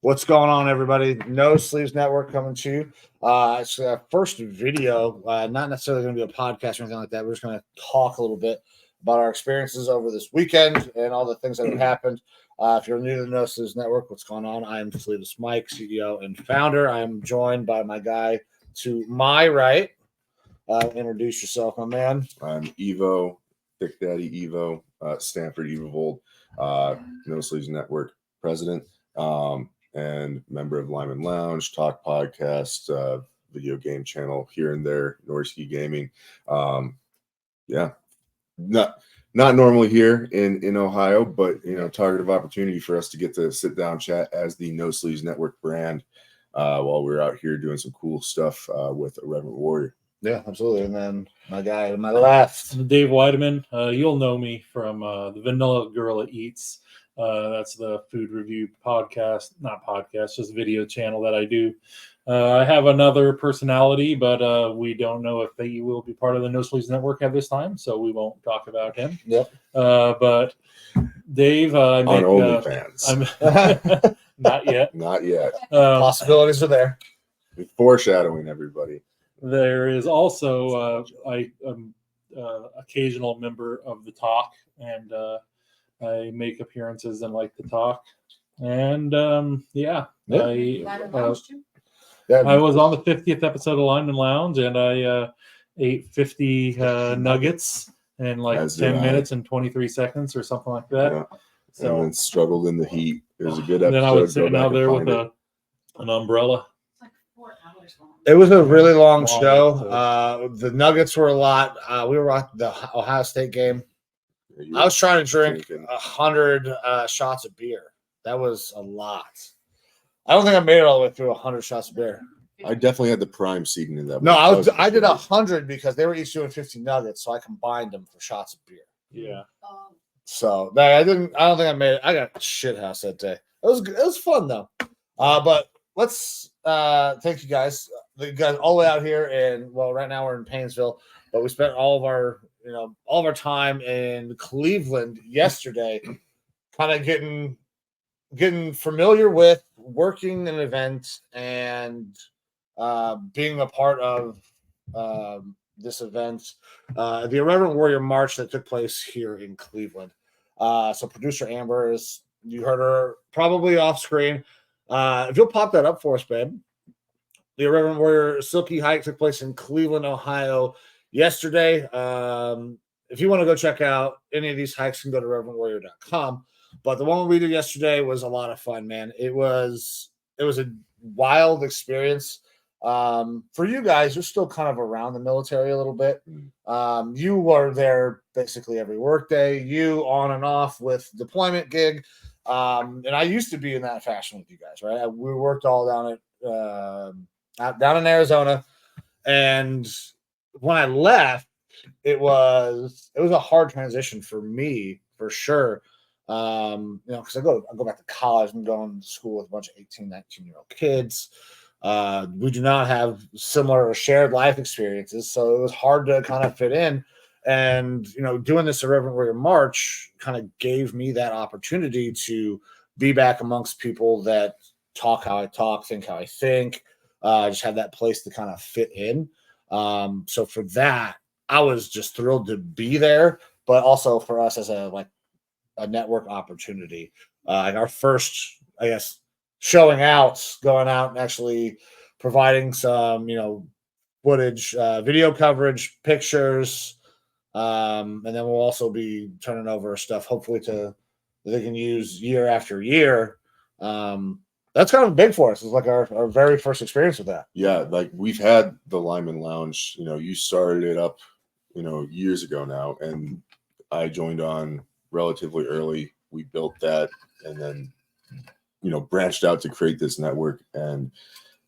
What's going on, everybody? No Sleeves Network coming to you. It's our first video, not necessarily going to be a podcast or anything like that. We're just going to talk a little bit about our experiences over this weekend and all the things that have happened. If you're new to the No Sleeves Network, what's going on? I'm Sleeves Mike, CEO and founder. I'm joined by my guy to my right. Introduce yourself, my man. I'm Evo, Thick Daddy Evo, Stanford Evovold, No Sleeves Network president, and member of Lyman Lounge, Talk Podcast, video game channel here and there, Norski Gaming. Not normally here in Ohio, but targeted opportunity for us to get to sit down, chat as the No Sleeves Network brand while we're out here doing some cool stuff with Irreverent Warrior. Yeah, absolutely. And then my guy to my left, Dave Weideman. You'll know me from the Vanilla Gorilla Eats. That's the food review podcast, not podcast, just video channel that I do. I have another personality, but we don't know if he will be part of the No Sleeves Network at this time, so we won't talk about him. Yep. But Dave, I make on OnlyFans. Not yet. Not yet. Possibilities are there. We're foreshadowing everybody. There is also I am occasional member of the Talk, and I make appearances and like to talk. And I was on the 50th episode of Lyman Lounge, and I ate 50 nuggets in like 10 minutes and 23 seconds or something like that. Yeah. So and then struggled in the heat. It was a good episode. Then I was sitting out there with an umbrella. It was a really long show. The Nuggets were a lot. We were at the Ohio State game. I was trying to drink 100 shots of beer. That was a lot. I don't think I made it all the way through 100 shots of beer. I definitely had the prime seating in that. No, I did 100 because they were each doing 50 nuggets, so I combined them for shots of beer. Yeah. So I don't think I made it. I got shit house that day. It was fun though. But let's thank you guys. You guys all the way out here, and right now we're in Painesville, but we spent all of our time in Cleveland yesterday, kind of getting familiar with working an event and being a part of this event, the Irreverent Warrior March that took place here in Cleveland. So producer Amber you heard her probably off screen. If you'll pop that up for us, babe. The Irreverent Warrior Silkie hike took place in Cleveland, Ohio yesterday. If you want to go check out any of these hikes, you can go to irreverentwarrior.com. But the one we did yesterday was a lot of fun, man. It was a wild experience. For you guys, you're still kind of around the military a little bit. You were there basically every workday, you on and off with deployment gig. And I used to be in that fashion with you guys, right? We worked all down down in Arizona. And when I left, it was a hard transition for me, for sure. Because I go back to college and going to school with a bunch of 18, 19-year-old kids. We do not have similar or shared life experiences, so it was hard to kind of fit in. And doing this Irreverent Warrior March kind of gave me that opportunity to be back amongst people that talk how I talk, think how I think, just have that place to kind of fit in. So for that, I was just thrilled to be there, but also for us as a network opportunity. Our first, I guess, showing out, going out and actually providing some, footage, video coverage, pictures, and then we'll also be turning over stuff, hopefully that they can use year after year. That's kind of big for us. It's like our very first experience with that. Yeah, like we've had the Lyman Lounge. You started it up, years ago now, and I joined on relatively early. We built that, and then branched out to create this network and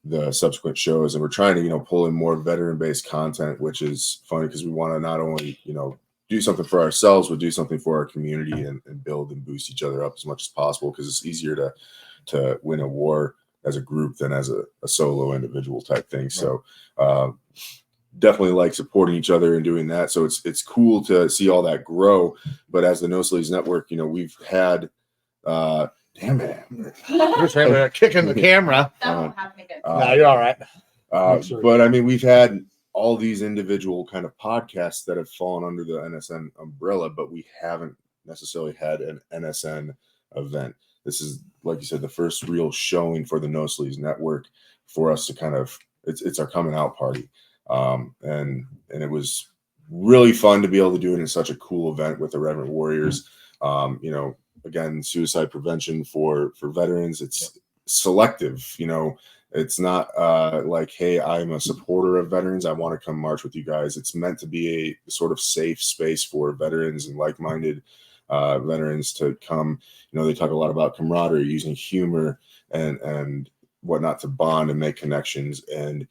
the subsequent shows. And we're trying to pull in more veteran-based content, which is funny because we want to not only do something for ourselves, but do something for our community and build and boost each other up as much as possible, because it's easier to win a war as a group than as a solo individual type thing. Right. So definitely like supporting each other and doing that. So it's cool to see all that grow. But as the No Sleeves Network, we've had Damn it. You're saying we're kicking the camera. That won't happen again. No, you're all right. Sure. But I mean, we've had all these individual kind of podcasts that have fallen under the NSN umbrella, but we haven't necessarily had an NSN event. This is, like you said, the first real showing for the No Sleeves Network for us to kind of, it's our coming out party. And it was really fun to be able to do it in such a cool event with Irreverent Warriors. You know, again, suicide prevention for veterans, it's selective, you know. It's not like, hey, I'm a supporter of veterans, I want to come march with you guys. It's meant to be a sort of safe space for veterans and like-minded veterans to come. You know, they talk a lot about camaraderie, using humor and whatnot to bond and make connections, and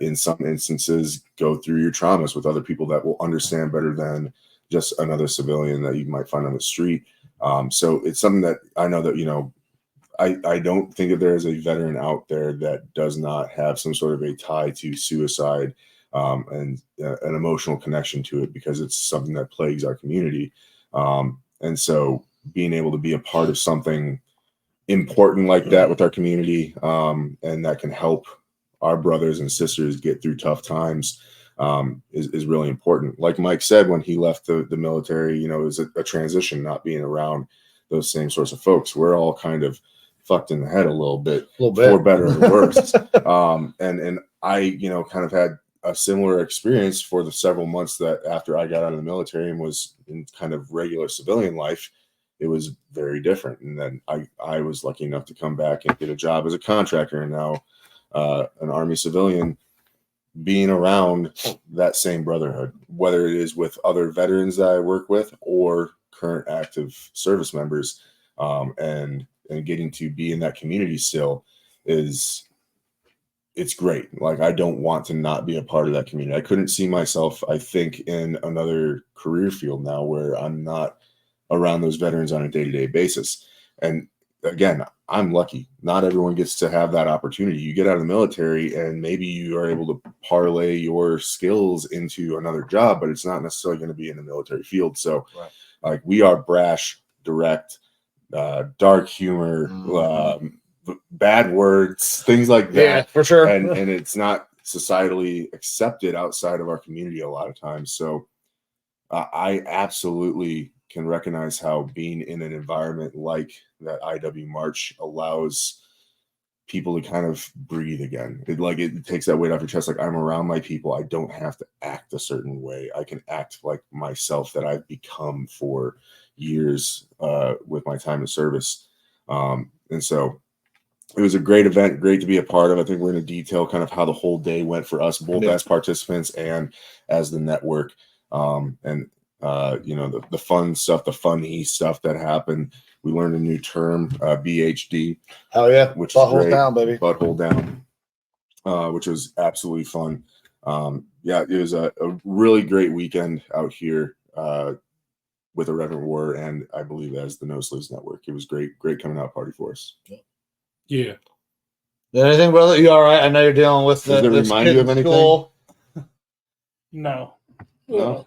in some instances go through your traumas with other people that will understand better than just another civilian that you might find on the street. So it's something that I know that, you know, I don't think that there is a veteran out there that does not have some sort of a tie to suicide and an emotional connection to it, because it's something that plagues our community. And so being able to be a part of something important like that with our community, and that can help our brothers and sisters get through tough times, is really important. Like Mike said, when he left the military, you know, it was a transition, not being around those same sorts of folks. We're all kind of fucked in the head a little bit. For better or worse. And I, you know, kind of had a similar experience for the several months that after I got out of the military and was in kind of regular civilian life. It was very different. And then I was lucky enough to come back and get a job as a contractor, and now an Army civilian, being around that same brotherhood, whether it is with other veterans that I work with or current active service members, and getting to be in that community still it's great. Like, I don't want to not be a part of that community. I couldn't see myself, I think, in another career field now where I'm not around those veterans on a day-to-day basis. And again, I'm lucky. Not everyone gets to have that opportunity. You get out of the military and maybe you are able to parlay your skills into another job, but it's not necessarily going to be in the military field. So like, we are brash, direct, dark humor, bad words, things like that. Yeah, for sure. And it's not societally accepted outside of our community a lot of times. So I absolutely can recognize how being in an environment like that IW March allows people to kind of breathe again. It takes that weight off your chest. Like, I'm around my people. I don't have to act a certain way. I can act like myself that I've become for years with my time of service. And so it was a great event, great to be a part of. I think we're going to detail kind of how the whole day went for us, both as participants and as the network. You know, the fun stuff, the funny stuff that happened. We learned a new term, BHD. Hell yeah. Which Butthole is great. down, baby. Butthole down, which was absolutely fun. Yeah, it was a really great weekend out here with Irreverent War, and I believe as the No Sleeves Network. It was great coming out party for us. Yeah. Anything, brother? You all right? I know you're dealing with Does it remind you of anything? School. No. No?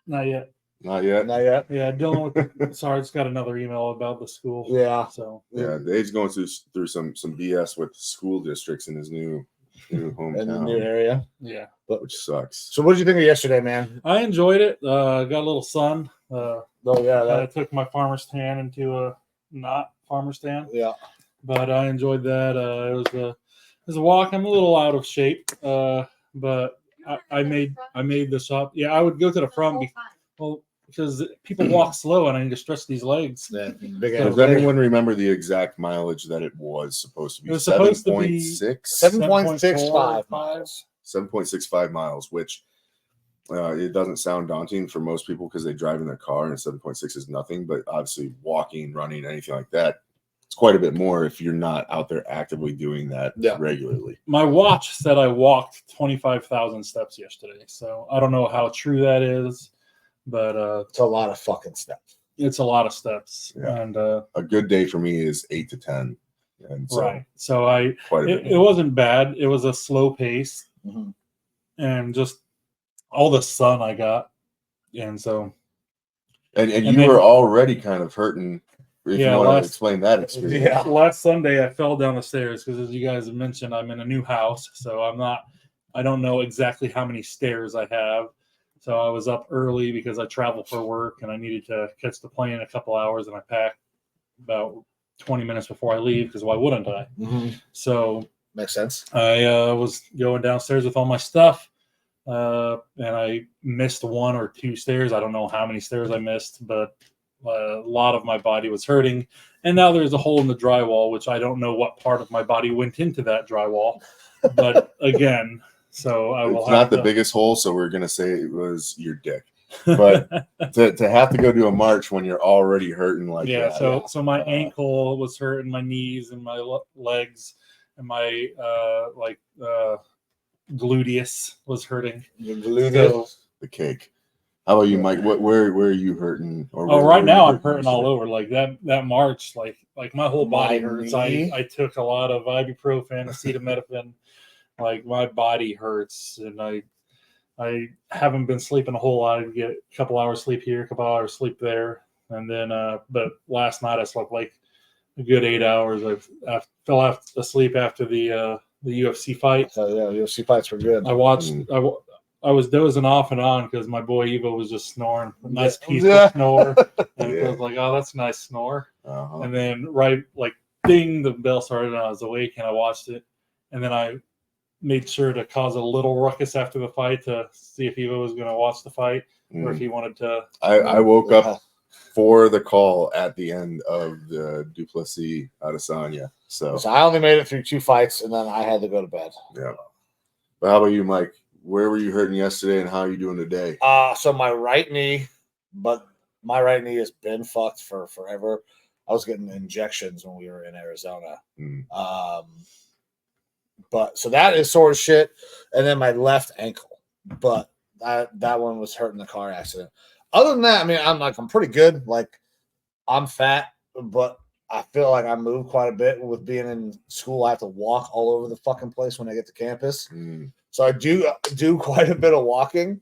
Not yet. Not yet. Not yet. Yeah, dealing with sorry, I just got another email about the school. Yeah. So Yeah, Dave's going through some BS with school districts in his new hometown. In the new area. yeah. Which sucks. So what did you think of yesterday, man? I enjoyed it. Got a little sun. Oh yeah, I took my farmer stand into a not farmer stand. yeah. But I enjoyed that. It was a walk. I'm a little out of shape, but I made the shop. Yeah, I would go to the front because people walk slow and I need to stretch these legs. Yeah, Does anyone remember the exact mileage that it was supposed to be? It was supposed to be 7.65 miles. 7.65 miles, which it doesn't sound daunting for most people because they drive in their car and 7.6 is nothing. But obviously, walking, running, anything like that, it's quite a bit more if you're not out there actively doing that regularly. My watch said I walked 25,000 steps yesterday, so I don't know how true that is, but it's a lot of fucking steps. It's a lot of steps, and a good day for me is 8 to 10. And so, right. So it wasn't bad. It was a slow pace, and just all the sun I got, and so and you were already kind of hurting if Yeah, you want to last- explain that experience. Yeah. Last Sunday, I fell down the stairs because, as you guys have mentioned, I'm in a new house, so I don't know exactly how many stairs I have. So I was up early because I travel for work and I needed to catch the plane in a couple hours, and I packed about 20 minutes before I leave because why wouldn't I? Mhm. So Makes sense. I was going downstairs with all my stuff, and I missed one or two stairs. I don't know how many stairs I missed, but a lot of my body was hurting. And now there's a hole in the drywall, which I don't know what part of my body went into that drywall. But again, so I will It's have not the to, biggest hole, so we're gonna say it was your dick. But to have to go do a march when you're already hurting like yeah. that. So my ankle was hurting, my knees and my legs, and my gluteus was hurting. So, The cake. How about you, Mike? Where are you hurting? Or oh, where right were now you I'm hurting all over. Like that march, like my whole body My hurts. knee? I took a lot of ibuprofen, acetaminophen. Like my body hurts, and I haven't been sleeping a whole lot. I get a couple hours sleep here, a couple hours sleep there, and then but last night I slept like a good 8 hours. I fell asleep after the UFC fight. So yeah, UFC fights were good. I watched. I was dozing off and on because my boy Evo was just snoring. A nice peaceful Yeah. snore. And Yeah. I was like, oh, that's a nice snore. Uh-huh. And then ding, the bell started and I was awake and I watched it. And then I made sure to cause a little ruckus after the fight to see if Evo was going to watch the fight or if he wanted to. I woke up for the call at the end of the Duplessis Adesanya. So I only made it through 2 fights and then I had to go to bed. yeah. But how about you, Mike? Where were you hurting yesterday, and how are you doing today? So my right knee, but my right knee has been fucked for forever. I was getting injections when we were in Arizona. But so that is sore as shit. And then my left ankle, but that one was hurt in the car accident. Other than that, I mean, I'm pretty good. Like I'm fat, but I feel like I move quite a bit. With being in school, I have to walk all over the fucking place when I get to campus. So I do quite a bit of walking.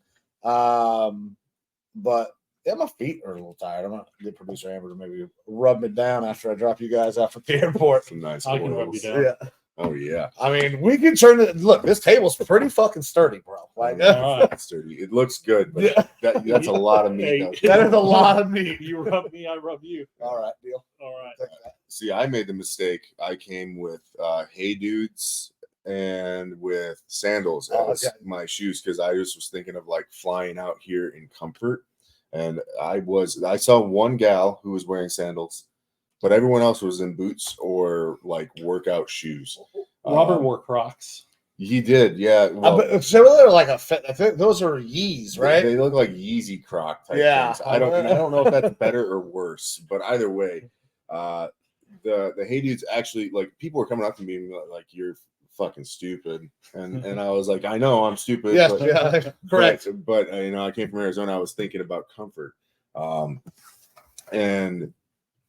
But yeah, my feet are a little tired. I'm gonna get producer Amber to maybe rub me down after I drop you guys off at the airport. Some nice I can rub you oils. down. Yeah. Oh yeah. I mean, we can turn it. Look, this table's pretty fucking sturdy, bro. Like, It's sturdy. It looks good, but yeah, that's a lot of meat. Hey. that is a lot of meat. You rub me, I rub you. All right, deal. All right. Take that. See, I made the mistake. I came with Hey Dudes and with sandals as my shoes because I just was thinking of like flying out here in comfort. And I saw one gal who was wearing sandals, but everyone else was in boots or like workout shoes. Robert wore Crocs. He did, yeah. Well, So they're like I think those are Yeezys, right? They look like Yeezy Croc type Yeah. things. I don't know if that's better or worse, but either way, the Hey Dudes actually, like, people were coming up to me and like, you're fucking stupid, and I was like, I know I'm stupid. Yes, but, yeah, correct. But you know, I came from Arizona. I was thinking about comfort, and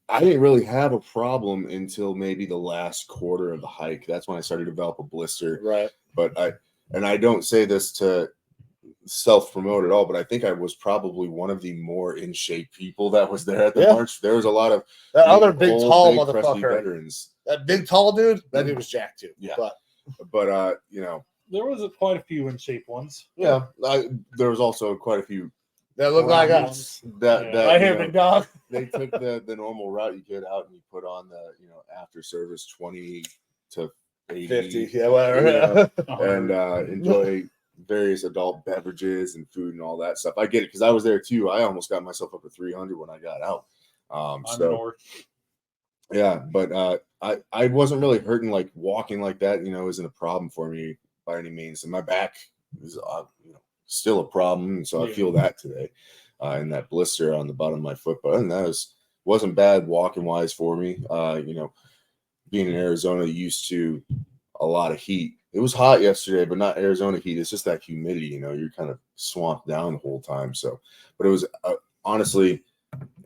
I didn't really have a problem until maybe the last quarter of the hike. That's when I started to develop a blister. Right. But I don't say this to self-promote at all, but I think I was probably one of the more in shape people that was there at the march. There was a lot of that other big tall big, crusty motherfucker, veterans. that big tall dude, that dude was jacked too. Yeah. But You know, There was quite a few in shape ones. yeah, there was also quite a few that looked like Round us. that I you hear know, big dog. they took the normal route you get out and you put on the after service 20 to 80, 50, yeah, whatever. Yeah. And enjoy various adult beverages and food and all that stuff. I get it because I was there too. I almost got myself up to 300 when I got out. So yeah, but I wasn't really hurting. Like walking like that, isn't a problem for me by any means. And my back is still a problem, so I feel that today. And that blister on the bottom of my foot, but other than that, wasn't bad walking wise for me. Being in Arizona, used to a lot of heat. It was hot yesterday, but not Arizona heat. It's just that humidity. You're kind of swamped down the whole time. So, but it was honestly,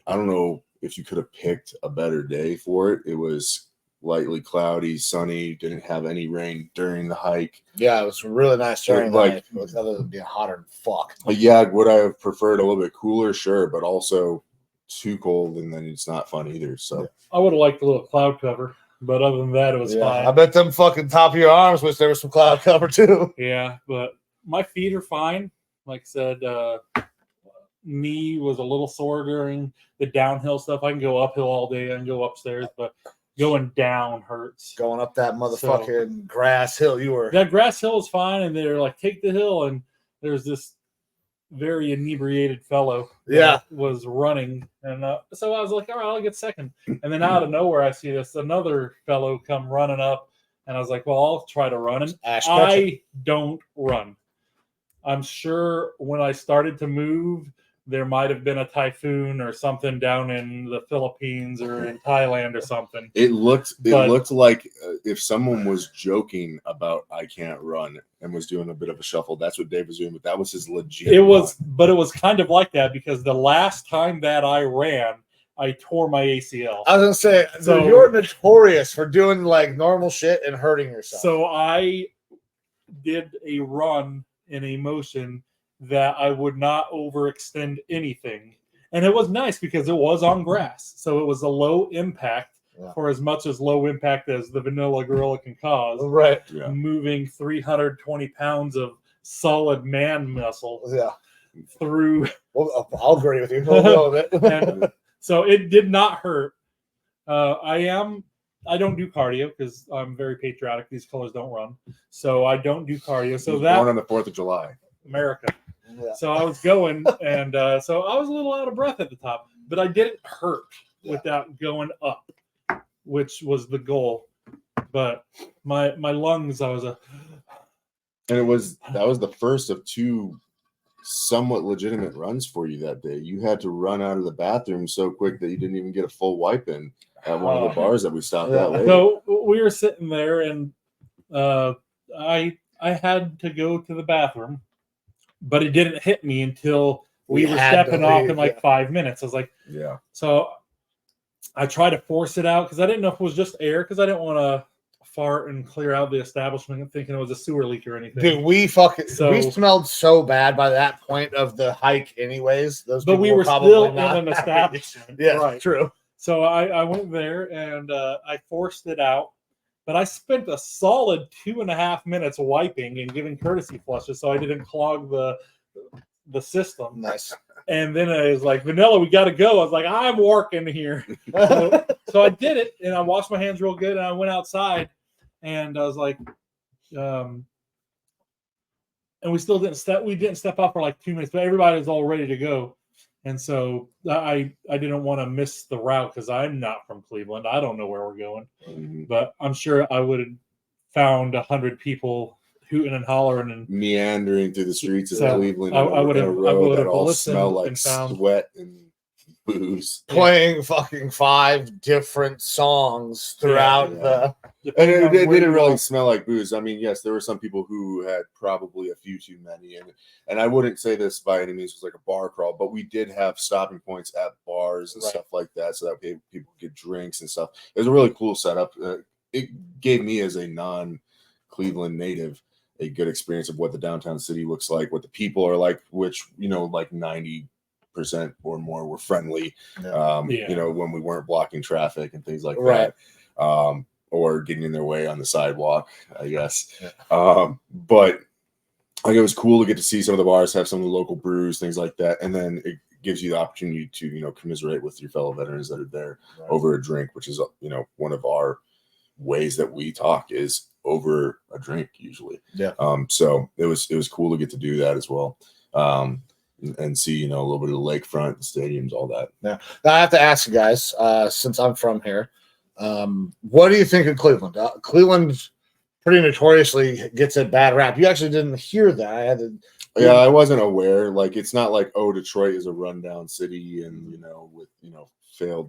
I don't know if you could have picked a better day for it. It was lightly cloudy, sunny, didn't have any rain during the hike. Yeah, it was really nice during the hike. It was other than being hotter than fuck. Yeah, would I have preferred a little bit cooler? Sure, but also too cold, and then it's not fun either. So I would have liked a little cloud cover, but other than that, it was fine. I bet them fucking top of your arms wish there was some cloud cover too. Yeah, but my feet are fine. Like I said, knee was a little sore during the downhill stuff. I can go uphill all day and go upstairs, but going down hurts. Going up that motherfucking grass hill, that grass hill is fine, and they're like, take the hill, and there's this very inebriated fellow that was running, and so I was like, all right, I'll get second. And then out of nowhere, I see another fellow come running up, and I was like, well, I'll try to run. And I don't run. I'm sure when I started to move, there might have been a typhoon or something down in the Philippines or in Thailand or something. It looked like if someone was joking about I can't run and was doing a bit of a shuffle, that's what Dave was doing, but that was his legit. It was kind of like that, because the last time that I ran, I tore my ACL. I was gonna say, so you're notorious for doing like normal shit and hurting yourself. So I did a run in a motion that I would not overextend anything. And it was nice because it was on grass. So it was a low impact for as much as low impact as the vanilla gorilla can cause. Right. Yeah. Moving 320 pounds of solid man muscle through. Well, I'll agree with you a little bit. And so it did not hurt. I don't do cardio because I'm very patriotic. These colors don't run. So I don't do cardio. So that born on the 4th of July. America. Yeah. So I was going, and so I was a little out of breath at the top, but I didn't hurt without going up, which was the goal. But my lungs, and that was the first of two somewhat legitimate runs for you that day. You had to run out of the bathroom so quick that you didn't even get a full wipe in at one of the bars that we stopped at later. So we were sitting there, and I had to go to the bathroom. But it didn't hit me until we were stepping off in like 5 minutes. I was like, So I tried to force it out because I didn't know if it was just air, because I didn't want to fart and clear out the establishment thinking it was a sewer leak or anything. Dude, we smelled so bad by that point of the hike anyways. But we were still in an establishment. Yeah, right. True. So I went there and I forced it out. But I spent a solid 2.5 minutes wiping and giving courtesy flushes so I didn't clog the system. Nice. And then I was like, Vanilla, we got to go. I was like, I'm working here. So I did it, and I washed my hands real good, and I went outside, and I was like, and we still didn't step off for like 2 minutes, but everybody was all ready to go. And so I didn't want to miss the route because I'm not from Cleveland. I don't know where we're going. Mm-hmm. But I'm sure I would have found 100 people hooting and hollering and meandering through the streets of Cleveland. I would have all smell like sweat and booze. Playing fucking 5 different songs throughout the. And it didn't really smell like booze. I mean, yes, there were some people who had probably a few too many, and I wouldn't say this by any means was like a bar crawl, but we did have stopping points at bars and stuff like that, so that people could get drinks and stuff. It was a really cool setup. It gave me, as a non-Cleveland native, a good experience of what the downtown city looks like, what the people are like, which like 90% or more were friendly. When we weren't blocking traffic and things like that. Or getting in their way on the sidewalk, I guess. But it was cool to get to see some of the bars, have some of the local brews, things like that. And then it gives you the opportunity to, commiserate with your fellow veterans that are there over a drink, which is, one of our ways that we talk is over a drink usually. Yeah. So it was cool to get to do that as well. And see, a little bit of the lakefront, the stadiums, all that. Yeah. Now I have to ask you guys, since I'm from here, what do you think of Cleveland? Cleveland pretty notoriously gets a bad rap. You actually didn't hear that. I wasn't aware. Like, it's not like, Detroit is a rundown city and, with,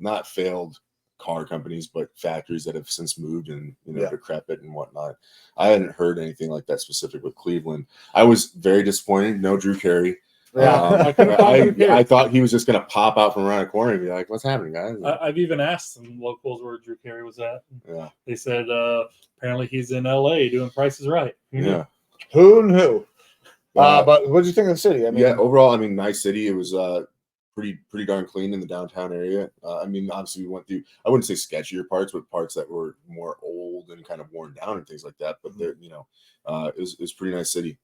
not failed car companies, but factories that have since moved and, decrepit and whatnot. I hadn't heard anything like that specific with Cleveland. I was very disappointed. No Drew Carey. Yeah, I thought he was just going to pop out from around a corner and be like, "What's happening, guys?" I've even asked some locals where Drew Carey was at. Yeah, they said apparently he's in L.A. doing Price is Right. Yeah, who knew? But what did you think of the city? I mean, overall, nice city. It was pretty darn clean in the downtown area. I mean, obviously we went through, I wouldn't say sketchier parts, but parts that were more old and kind of worn down and things like that. But there, you know, it was pretty nice city.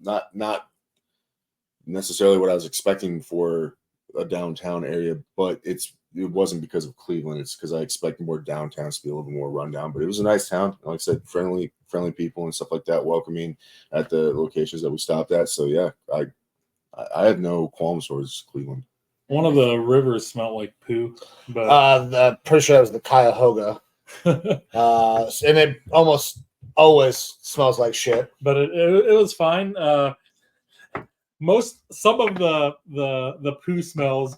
Not necessarily what I was expecting for a downtown area, but it wasn't because of Cleveland. It's because I expected more downtowns to be a little bit more rundown. But it was a nice town. Like I said, friendly people and stuff like that, welcoming at the locations that we stopped at. So yeah, I had no qualms towards Cleveland. One of the rivers smelled like poo, but I'm pretty sure it was the Cuyahoga. And it almost always smells like shit. but it was fine. Some of the poo smells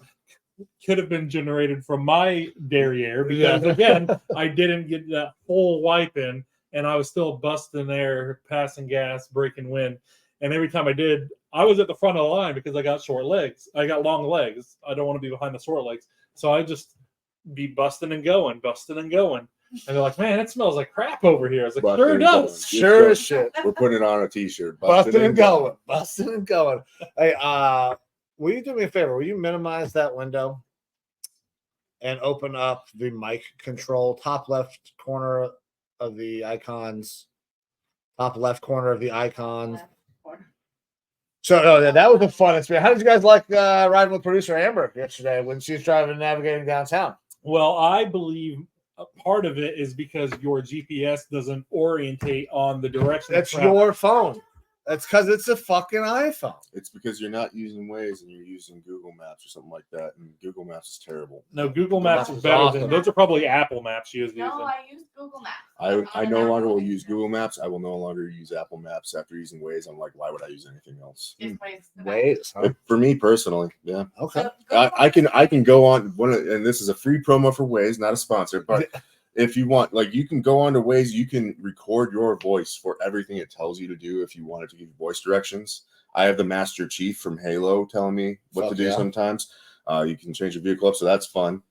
could have been generated from my derriere because again, I didn't get that full wipe in, and I was still busting air, passing gas, breaking wind, and every time I did, I was at the front of the line because I got short legs. I got long legs. I don't want to be behind the short legs, so I just be busting and going. And they're like, "Man, it smells like crap over here." I was like, Busting "Sure and does." going. Sure as shit. We're putting it on a t-shirt. Busting and going. Hey, will you do me a favor? Will you minimize that window and open up the mic control, top left corner of the icons, top left corner of the icons? So that was a fun experience. How did you guys like riding with producer Amber yesterday when she was driving and navigating downtown? Well, I believe a part of it is because your GPS doesn't orientate on the direction. That's your phone. That's because it's a fucking iPhone. It's because you're not using Waze and you're using Google Maps or something like that, and Google Maps is terrible. No, Google Maps is is better awesome. than those are probably Apple Maps you use. No, I use Google Maps. I no longer will use Google Maps. I will no longer use Apple Maps after using Waze. I'm like, why would I use anything else? Is Waze the best? Waze, huh? For me personally, yeah. Okay. So I can go on and this is a free promo for Waze, not a sponsor, but if you want, like, you can go on to Waze, you can record your voice for everything it tells you to do if you wanted to give voice directions. I have the Master Chief from Halo telling me what to do sometimes. You can change your vehicle up, so that's fun.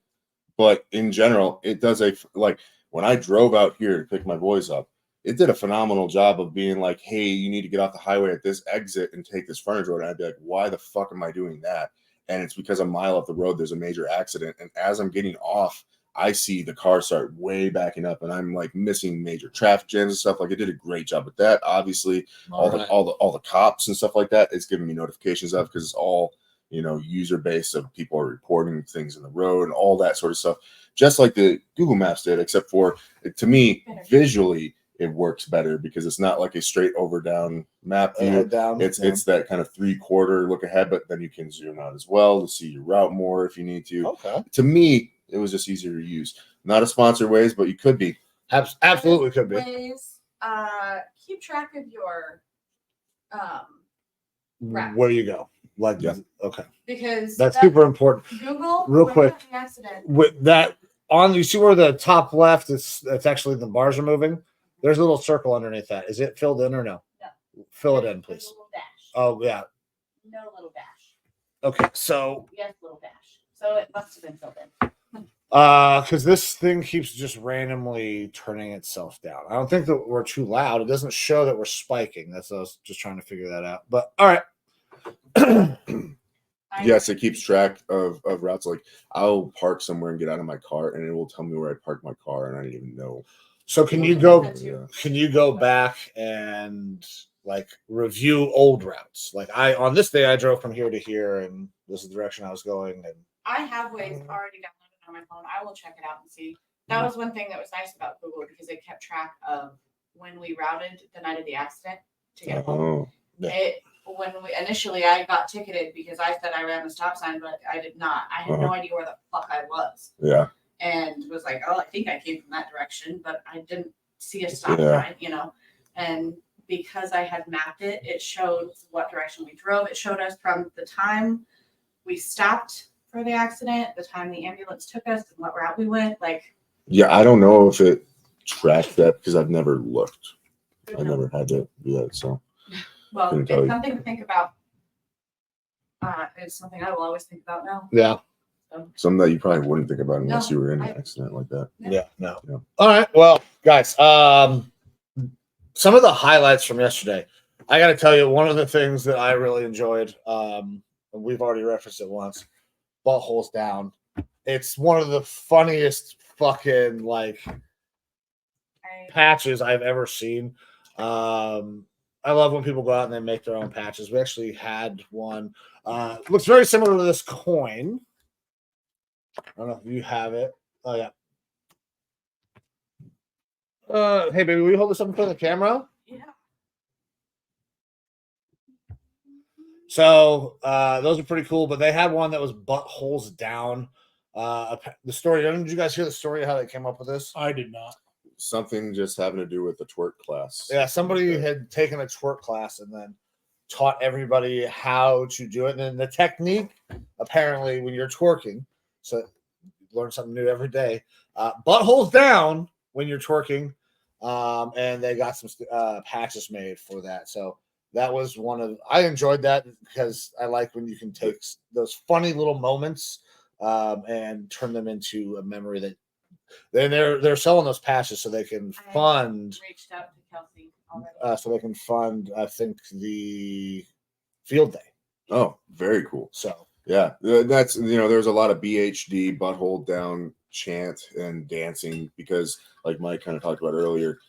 But in general, it does like when I drove out here to pick my boys up, it did a phenomenal job of being like, hey, you need to get off the highway at this exit and take this frontage road. And I'd be like, why the fuck am I doing that? And it's because a mile up the road, there's a major accident. And as I'm getting off, I see the car start way backing up, and I'm like missing major traffic jams and stuff. Like, it did a great job with that. Obviously, all the cops and stuff like that, it's giving me notifications of, because it's all, you know, user based of people are reporting things in the road and all that sort of stuff, just like the Google Maps did, except for, to me, visually it works better because it's not like a straight over down map view. It's that kind of 3/4 look ahead, but then you can zoom out as well to see your route more if you need to. Okay. To me, it was just easier to use. Not a sponsor Waze, but you could be. Absolutely could be. Waze, keep track of your route. Where you go. Like, Yeah. Okay. Because That's super important. Google, Real when quick. you have an accident, With that on, you see where the top left it's actually the bars are moving. There's a little circle underneath that. Is it filled in or no? No. Fill it there's in, a please. little dash. Oh yeah. No little dash. Okay. So Yes, little dash. So it must have been filled in. because this thing keeps just randomly turning itself down. I don't think that we're too loud. It doesn't show that we're spiking. That's I was just trying to figure that out. But all right. Yes, it keeps track of routes. Like, I'll park somewhere and get out of my car, and it will tell me where I parked my car, and I didn't even know. So can you go? Yeah. Can you go back and like review old routes? Like on this day I drove from here to here, and this is the direction I was going. And I have Waze already downloaded on my phone. I will check it out and see. That was one thing that was nice about Google, because it kept track of when we routed the night of the accident to get home. Yeah. When initially I got ticketed because I said I ran the stop sign, but I did not. I had no idea where the fuck I was. Yeah. And was like, oh, I think I came from that direction, but I didn't see a stop sign, you know. And because I had mapped it, it showed what direction we drove. It showed us from the time we stopped for the accident, the time the ambulance took us, and what route we went. Like, yeah, I don't know if it tracked that because I've never looked. I never had to do that. So, well, couldn't it's tell you. something to think about. It's something I will always think about now. yeah. Something that you probably wouldn't think about unless No, you were in an I- accident like that. Yeah, no. Yeah. All right. Well, guys, some of the highlights from yesterday. I got to tell you, one of the things that I really enjoyed, and we've already referenced it once, buttholes down. It's one of the funniest fucking like patches I've ever seen. I love when people go out and they make their own patches. We actually had one. Looks very similar to this coin. I don't know if you have it. Oh yeah. Hey baby, will you hold this up in front of the camera? Yeah. So those are pretty cool, but they had one that was buttholes down. The story. Did you guys hear the story of how they came up with this? I did not. Something just having to do with the twerk class. Yeah, somebody had taken a twerk class and then taught everybody how to do it. And then the technique, apparently, when you're twerking, so you learn something new every day. Buttholes down when you're twerking, and they got some patches made for that. So that was one of. I enjoyed that because I like when you can take those funny little moments and turn them into a memory that. Then they're selling those patches so they can fund. Reached out to Kelsey already. So they can fund, I think, the field day. Oh, very cool. So yeah, that's there's a lot of BHD butthole down chant and dancing because, like Mike kind of talked about earlier,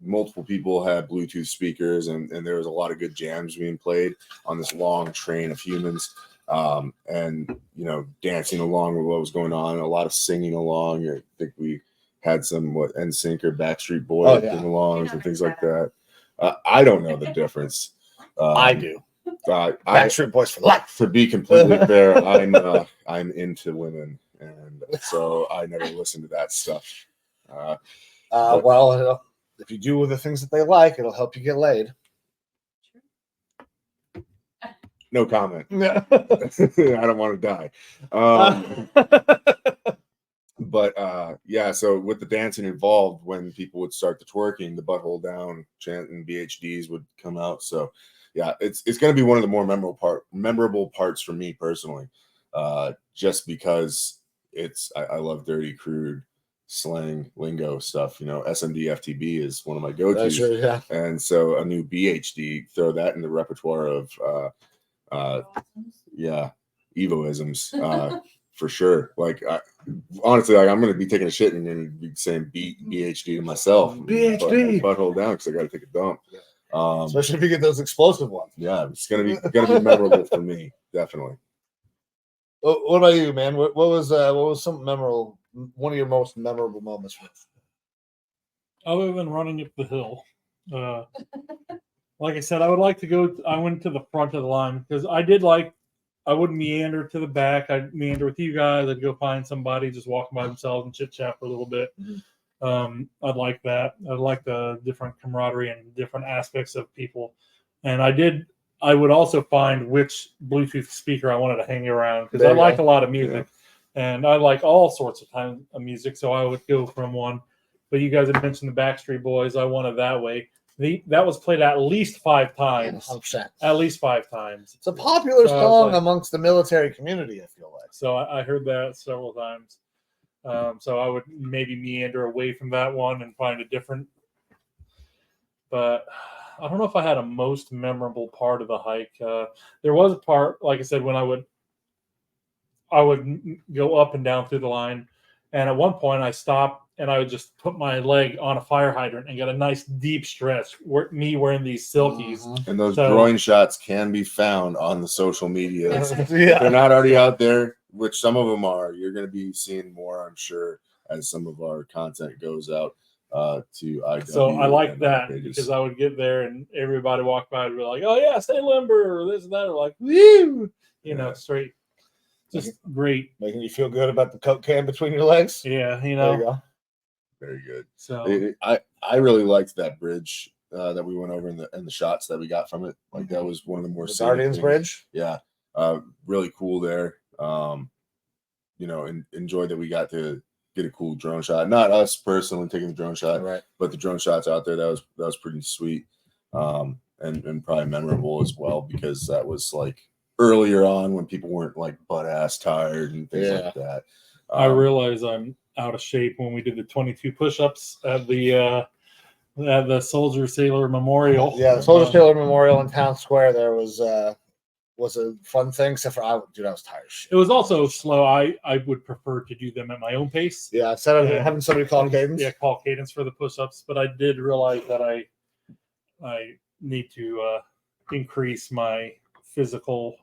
multiple people had Bluetooth speakers and there was a lot of good jams being played on this long train of humans. And dancing along with what was going on, a lot of singing along. I think we had some NSYNC or Backstreet Boys alongs and things like that. I don't know the difference. I do. Backstreet Boys for life. To be completely fair, I'm into women, and so I never listen to that stuff. Well, if you do the things that they like, it'll help you get laid. No comment. Yeah. I don't want to die. But yeah, so with the dancing involved, when people would start the twerking, the butthole down chant and BHDs would come out. So yeah, it's going to be one of the more memorable parts for me personally, just because I love dirty, crude slang lingo stuff. SMD FTB is one of my go-tos. Sure, yeah. And so a new BHD, throw that in the repertoire of evoisms for sure. Like honestly, I'm going to be taking a shit and then be saying BHD to myself. BHD butthole down because I got to take a dump. Especially if you get those explosive ones. Yeah, it's gonna be memorable for me, definitely. What about you, man? What was some memorable? One of your most memorable moments? Other than running up the hill, like I said, I would like to go. I went to the front of the line because I wouldn't meander to the back. I'd meander with you guys. I'd go find somebody just walking by themselves and chit chat for a little bit. I'd like that. I'd like the different camaraderie and different aspects of people. And I would also find which Bluetooth speaker I wanted to hang around because I like a lot of music and I like all sorts of music. So I would go from one. But you guys had mentioned the Backstreet Boys. I wanted that way. That was played at least 5 times. 100%. At least 5 times. It's a popular song amongst the military community, I feel like. So I heard that several times. So I would maybe meander away from that one and find a different. But I don't know if I had a most memorable part of the hike. There was a part, like I said, when I would go up and down through the line, and at one point I stopped and I would just put my leg on a fire hydrant and get a nice deep stretch. Me wearing these silkies, and those groin shots can be found on the social media. Yeah. If they're not already out there, which some of them are. You're going to be seeing more, I'm sure, as some of our content goes out to IW. So I like that because I would get there and everybody walk by and be like, "Oh yeah, stay limber," or this and that, or like, "Woo," straight, just great, making you feel good about the Coke can between your legs. Yeah, There you go. Very good. So I really liked that bridge that we went over and the shots that we got from it. Like that was one of the more Guardians Bridge. Yeah, really cool there. Enjoyed that we got to get a cool drone shot. Not us personally taking the drone shot, right? But the drone shots out there that was pretty sweet, and probably memorable as well because that was like earlier on when people weren't like butt ass tired and things like that. I realize I'm out of shape when we did the 22 push-ups at the Soldier Sailor Memorial. Yeah, the Soldier Sailor Memorial in Town Square. There was was a fun thing, except for I was tired of shit. It was also slow. I would prefer to do them at my own pace. Yeah, instead of Yeah. having somebody call cadence. Yeah, call cadence for the push-ups. But I did realize that I need to increase my physical.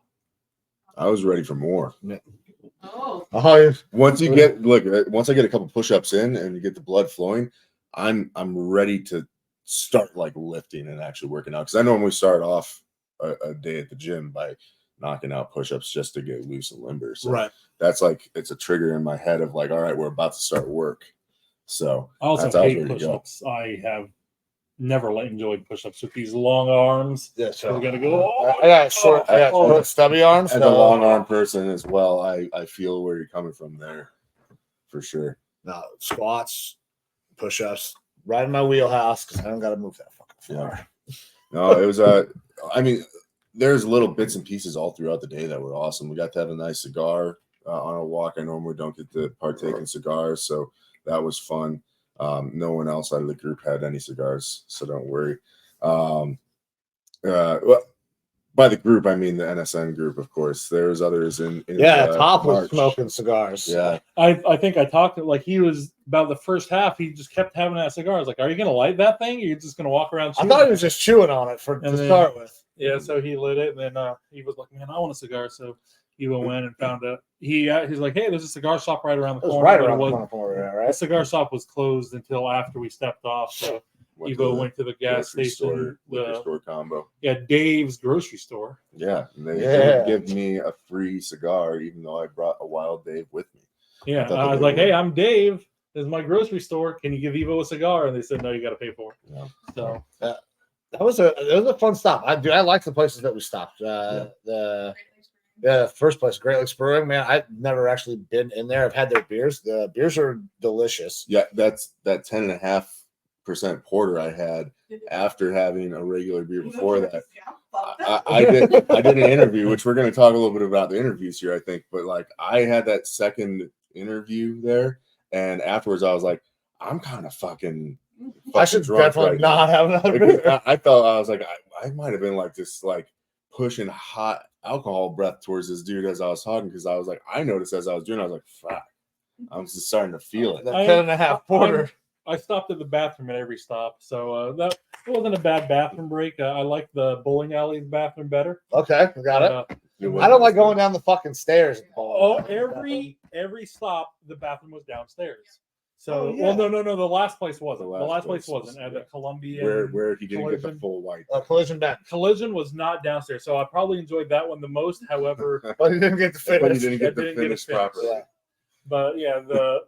I was ready for more. Oh, Once I get a couple push-ups in and you get the blood flowing, I'm ready to start like lifting and actually working out. Because I normally start off a day at the gym by knocking out push-ups just to get loose and limber. So right. that's like it's a trigger in my head of like, all right, we're about to start work. So I also that's how I was hate ready to go. push-ups. I have never enjoyed push-ups with these long arms. Yeah, so We're gonna go. I got short, stubby arms. As a long arm person as well, I feel where you're coming from there, for sure. No, squats, push-ups, right in my wheelhouse because I don't got to move that fucking far. Yeah. No, it was I mean, there's little bits and pieces all throughout the day that were awesome. We got to have a nice cigar on a walk. I normally don't get to partake in cigars, so that was fun. No one else out of the group had any cigars, so don't worry. Well, by the group, I mean the NSN group, of course. There's others in Top was March. smoking cigars. Yeah, I think I talked to like he was about the first half. He just kept having that cigar. I was like, "Are you gonna light that thing? Or are you just gonna walk around?" I thought he was just chewing on it to start with. Yeah, so he lit it, and then he was like, "Man, I want a cigar." So Evo went and found a. He's like, "Hey, there's a cigar shop right around the It was corner." right but around it the wasn't- corner, The right? cigar shop was closed until after we stepped off. So Evo went to the gas grocery station. liquor store combo. Yeah, Dave's grocery store. Yeah, and they didn't give me a free cigar, even though I brought a Wild Dave with me. Yeah, thought I that was they like, were- "Hey, I'm Dave. This is my grocery store. Can you give Evo a cigar?" And they said, "No, you got to pay for it." Yeah. So That was a fun stop. I like the places that we stopped. The first place, Great Lakes Brewing, man. I've never actually been in there. I've had their beers. The beers are delicious. Yeah, that's that 10.5% porter I had after having a regular beer before that. I did an interview, which we're going to talk a little bit about the interviews here, I think. But like, I had that second interview there, and afterwards, I was like, I'm kind of fucking I should drunk definitely right not now. have another Because beer. I thought I was like, I might have been like this, like pushing hot alcohol breath towards this dude as I was talking, because I was like, I noticed as I was doing, I was like, fuck, I'm just starting to feel it. That 10.5 porter. I stopped at the bathroom at every stop, so that it wasn't a bad bathroom break. I like the bowling alley's bathroom better. Okay, we got it. But, I don't like going down the fucking stairs. every stop the bathroom was downstairs. So Oh, yeah. well, no, the last place wasn't. The The last last place place was- wasn't at the Columbia. Where he didn't get the Collision. full white. Collision back. Collision was not downstairs, so I probably enjoyed that one the most. However, But you didn't get to But finish. you didn't get the didn't get it finish finished. properly. Yeah. but yeah, the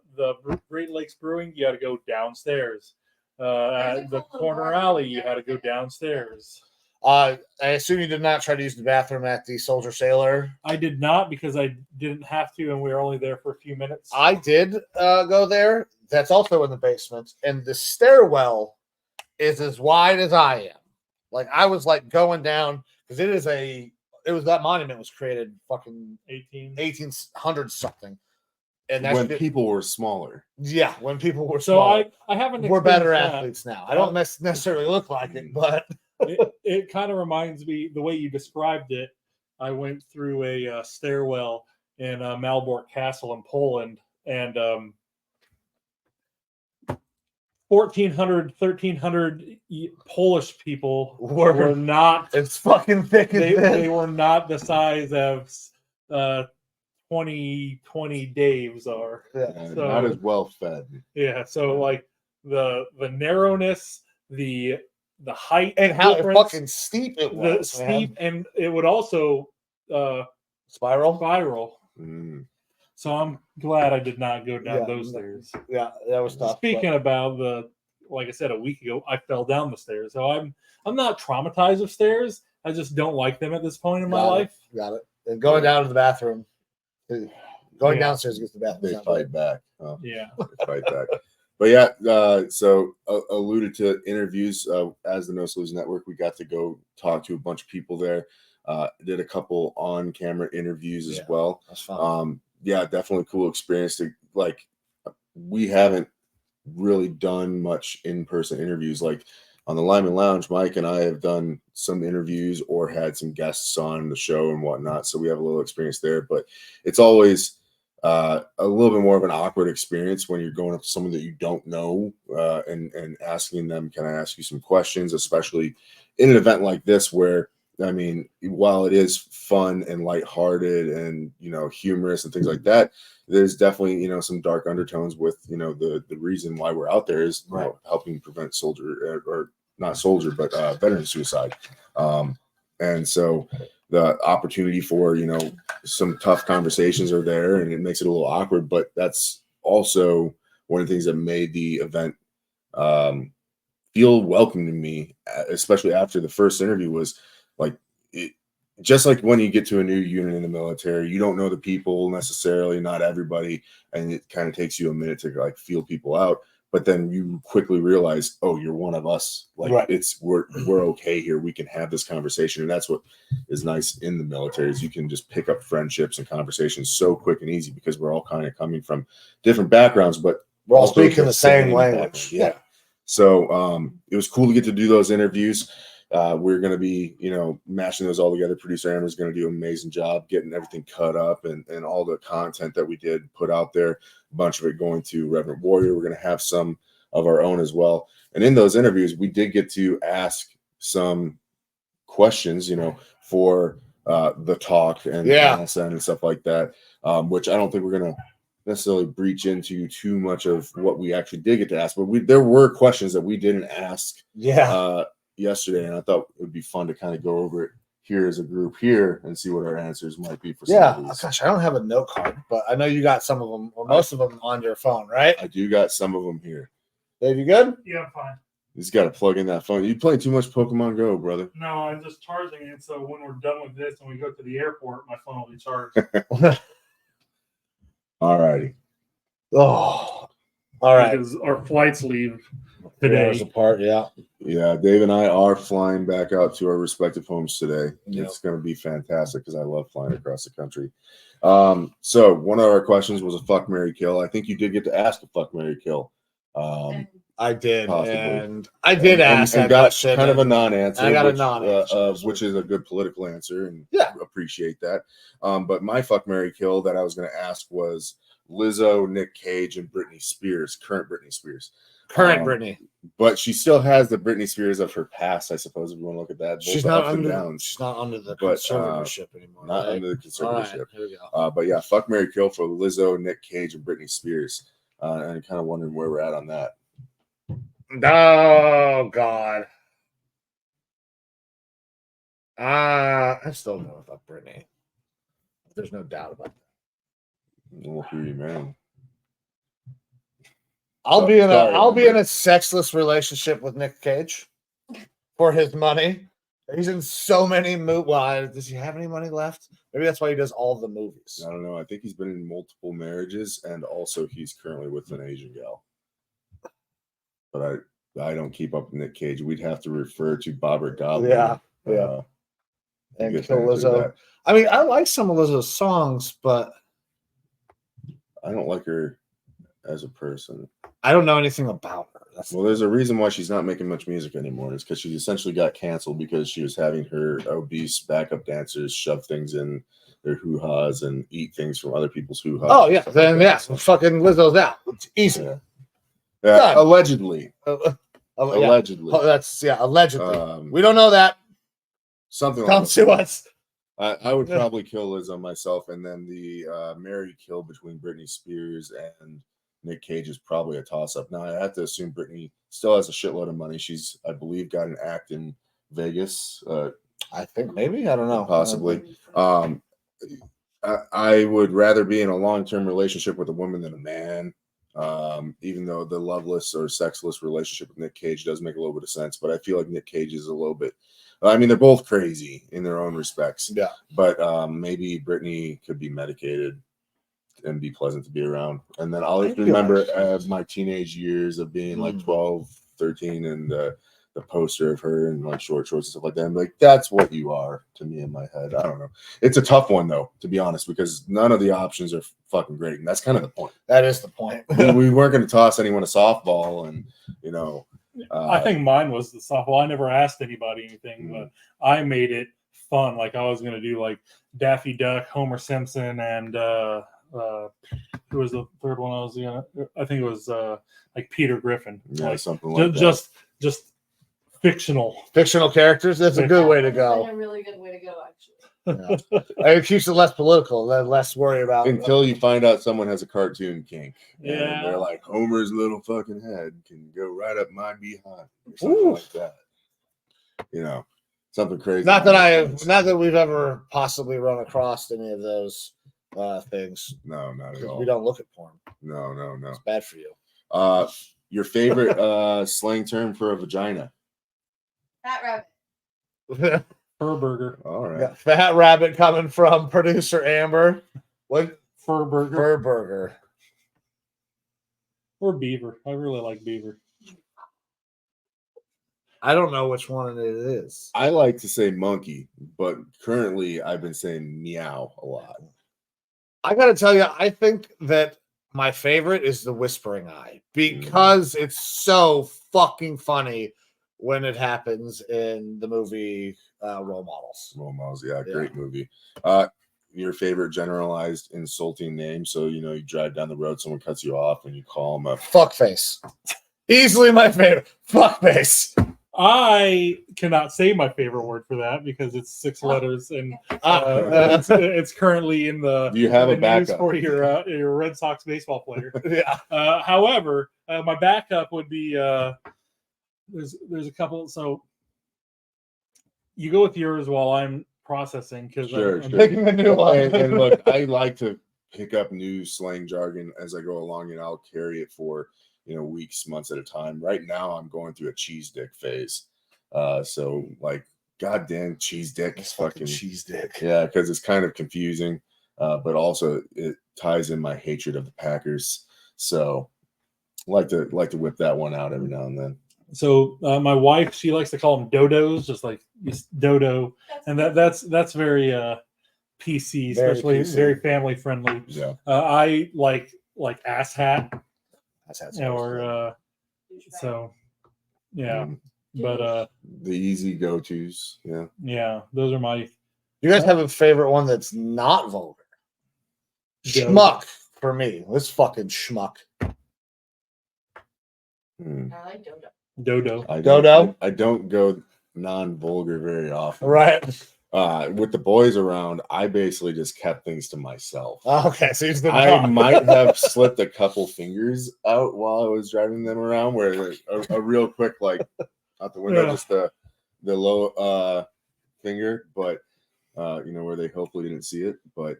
Great Lakes Brewing, you had to go downstairs. At the corner alley, you had to go downstairs. I assume you did not try to use the bathroom at the Soldier Sailor. I did not because I didn't have to, and we were only there for a few minutes. I did go there. That's also in the basement, and the stairwell is as wide as I am. Like I was like going down because that monument was created fucking 1800 something, and that's When people were smaller. when people were So smaller. I haven't. We're better experienced that. athletes now. I don't necessarily look like it, but It kind of reminds me the way you described it. I went through a stairwell in Malbork Castle in Poland, and 1,1300 Polish people were not. it's fucking thick as They this. were not the size of 20 Daves are. Yeah. So- Not as well fed. Yeah, so like the narrowness, the height, And how difference, fucking steep it the was. steep, and it would also Spiral. Mm. So I'm glad I did not go down Yeah. those stairs. Yeah, that was tough. Speaking about like I said a week ago, I fell down the stairs. So I'm not traumatized of stairs. I just don't like them at this point in my life. Got it. And going down to the bathroom. Going Yeah. downstairs against the bathroom. They fight back. Huh? Yeah. They fight back. But yeah, so alluded to interviews as the No Sleeves Network. We got to go talk to a bunch of people there. Did a couple on-camera interviews as well. That's fun. Yeah, definitely cool experience. We haven't really done much in-person interviews. Like on the Lyman Lounge, Mike and I have done some interviews or had some guests on the show and whatnot. So we have a little experience there, but it's always a little bit more of an awkward experience when you're going up to someone that you don't know and asking them, can I ask you some questions, especially in an event like this where, I mean, while it is fun and lighthearted and, you know, humorous and things like that, there's definitely, you know, some dark undertones with, you know, the reason why we're out there is, you know, helping prevent veteran suicide. And so the opportunity for, you know, some tough conversations are there, and it makes it a little awkward, but that's also one of the things that made the event feel welcome to me, especially after the first interview was like, just like when you get to a new unit in the military, you don't know the people necessarily, not everybody, and it kind of takes you a minute to like feel people out. But then you quickly realize, oh, you're one of us. Like we're okay here. We can have this conversation, and that's what is nice in the military is you can just pick up friendships and conversations so quick and easy because we're all kind of coming from different backgrounds, but we're all speaking the same language. Yeah. So it was cool to get to do those interviews. We're going to be, you know, mashing those all together. Producer Aaron is going to do an amazing job getting everything cut up and all the content that we did put out there, a bunch of it going to Irreverent Warrior. We're going to have some of our own as well. And in those interviews, we did get to ask some questions, you know, for the talk and NSN and stuff like that, which I don't think we're going to necessarily breach into too much of what we actually did get to ask. But there were questions that we didn't ask. Yesterday, and I thought it would be fun to kind of go over it here as a group here and see what our answers might be for some of these. Gosh, I don't have a note card, but I know you got some of them or most of them on your phone, right? I do got some of them here. Dave, you good? Yeah, I'm fine. He's got to plug in that phone. You playing too much Pokemon Go, brother. No, I'm just charging it, so when we're done with this and we go to the airport, my phone will be charged. All righty. Oh, all right. Because our flights leave 3 today. hours apart, Yeah, Dave and I are flying back out to our respective homes today. Yep. It's going to be fantastic because I love flying across the country. So one of our questions was a fuck, marry, kill. I think you did get to ask a fuck, marry, kill. I did, possibly. And I did ask and that got question. kind of a non-answer. I got a non-answer, which is a good political answer, and appreciate that. But my fuck, marry, kill that I was going to ask was Lizzo, Nick Cage, and Britney Spears, current Britney Spears. Britney, but she still has the Britney Spears of her past, I suppose, if you want to look at that. She's not under the conservatorship anymore. Not under the conservatorship. Right, here we go. But yeah, fuck, marry, kill for Lizzo, Nick Cage, and Britney Spears. And kind of wondering where we're at on that. Oh God. I'm still going with Britney. There's no doubt about that. Well, who are you marrying? I'll be in a sexless relationship with Nick Cage for his money. He's in so many movies. Well, does he have any money left? Maybe that's why he does all the movies. I don't know. I think he's been in multiple marriages, and also he's currently with an Asian gal. But I don't keep up with Nick Cage. We'd have to refer to Bobber Goblin. Yeah. And kill Lizzo. I mean, I like some of Lizzo's songs, but I don't like her as a person. I don't know anything about her. Well, there's a reason why she's not making much music anymore. It's because she essentially got canceled because she was having her obese backup dancers shove things in their hoo-has and eat things from other people's hoo-has. Oh, yeah. Then, fucking Lizzo's out. It's easy. Yeah. Allegedly. Allegedly. Allegedly. We don't know that. Something Come like to us. I would probably kill Lizzo myself, and then the marry kill between Britney Spears and Nick Cage is probably a toss-up. Now, I have to assume Britney still has a shitload of money. She's, I believe, got an act in Vegas. I think maybe. I don't know. Possibly. I would rather be in a long-term relationship with a woman than a man, even though the loveless or sexless relationship with Nick Cage does make a little bit of sense. But I feel like Nick Cage is a little bit... I mean, they're both crazy in their own respects. Yeah. But maybe Britney could be medicated and be pleasant to be around. And then I'll remember my teenage years of being like 12, 13 and the poster of her in like short shorts and stuff like that. I'm like, that's what you are to me in my head. I don't know. It's a tough one though, to be honest, because none of the options are fucking great. And that's kind of the point. That is the point. We weren't going to toss anyone a softball and, you know, I think mine was the softball. I never asked anybody anything, but I made it fun. Like I was going to do like Daffy Duck, Homer Simpson, and who was the third one I was going to? I think it was like Peter Griffin. Yeah, like, something like that. Just fictional characters. That's a good way to That's go. a really good way to go, actually. Yeah. It keeps it less political, then less worry about. Until you find out someone has a cartoon kink. Yeah. And they're like, Homer's little fucking head can go right up my behind. Or something like that. You know, something crazy. Not that we've ever possibly run across any of those things. No, not at Because all. we don't look at porn. No. It's bad for you. Your favorite slang term for a vagina? Fat rabbit. fur burger. All right. Got Fat Rabbit coming from producer Amber. What? Fur burger Fur burger. or beaver. I really like beaver. I don't know which one it is. I like to say monkey, but currently I've been saying meow a lot. I gotta tell you, I think that my favorite is the whispering eye because it's so fucking funny when it happens in the movie Role Models. Role Models, yeah, great movie. Your favorite generalized insulting name? So you drive down the road, someone cuts you off, and you call them a Fuckface. Easily my favorite. Fuckface. I cannot say my favorite word for that because it's 6 letters and it's currently in the. You have a news backup for your Red Sox baseball player. Yeah. However, my backup would be there's a couple. So you go with yours while I'm processing because Sure. I'm Picking a new one. and look, I like to pick up new slang jargon as I go along, and I'll carry it for weeks, months at a time. Right now, I'm going through a cheese dick phase. So like, goddamn cheese dick, It's fucking cheese dick. yeah, because it's kind of confusing, but also it ties in my hatred of the Packers. So like to whip that one out every now and then. So my wife, she likes to call them dodos, just like dodo, and that's very PC, especially PC. very family friendly. Yeah. I like ass hat, That's or so yeah. But the easy go-tos, yeah. yeah, those are my. You guys have a favorite one that's not vulgar? Schmuck for me. This fucking schmuck. I like dodo. Dodo. I don't go non-vulgar very often. Right. With the boys around, I basically just kept things to myself. Okay, so he's the I dog. might have slipped a couple fingers out while I was driving them around, where a real quick, like out the window, just the low finger, but where they hopefully didn't see it. But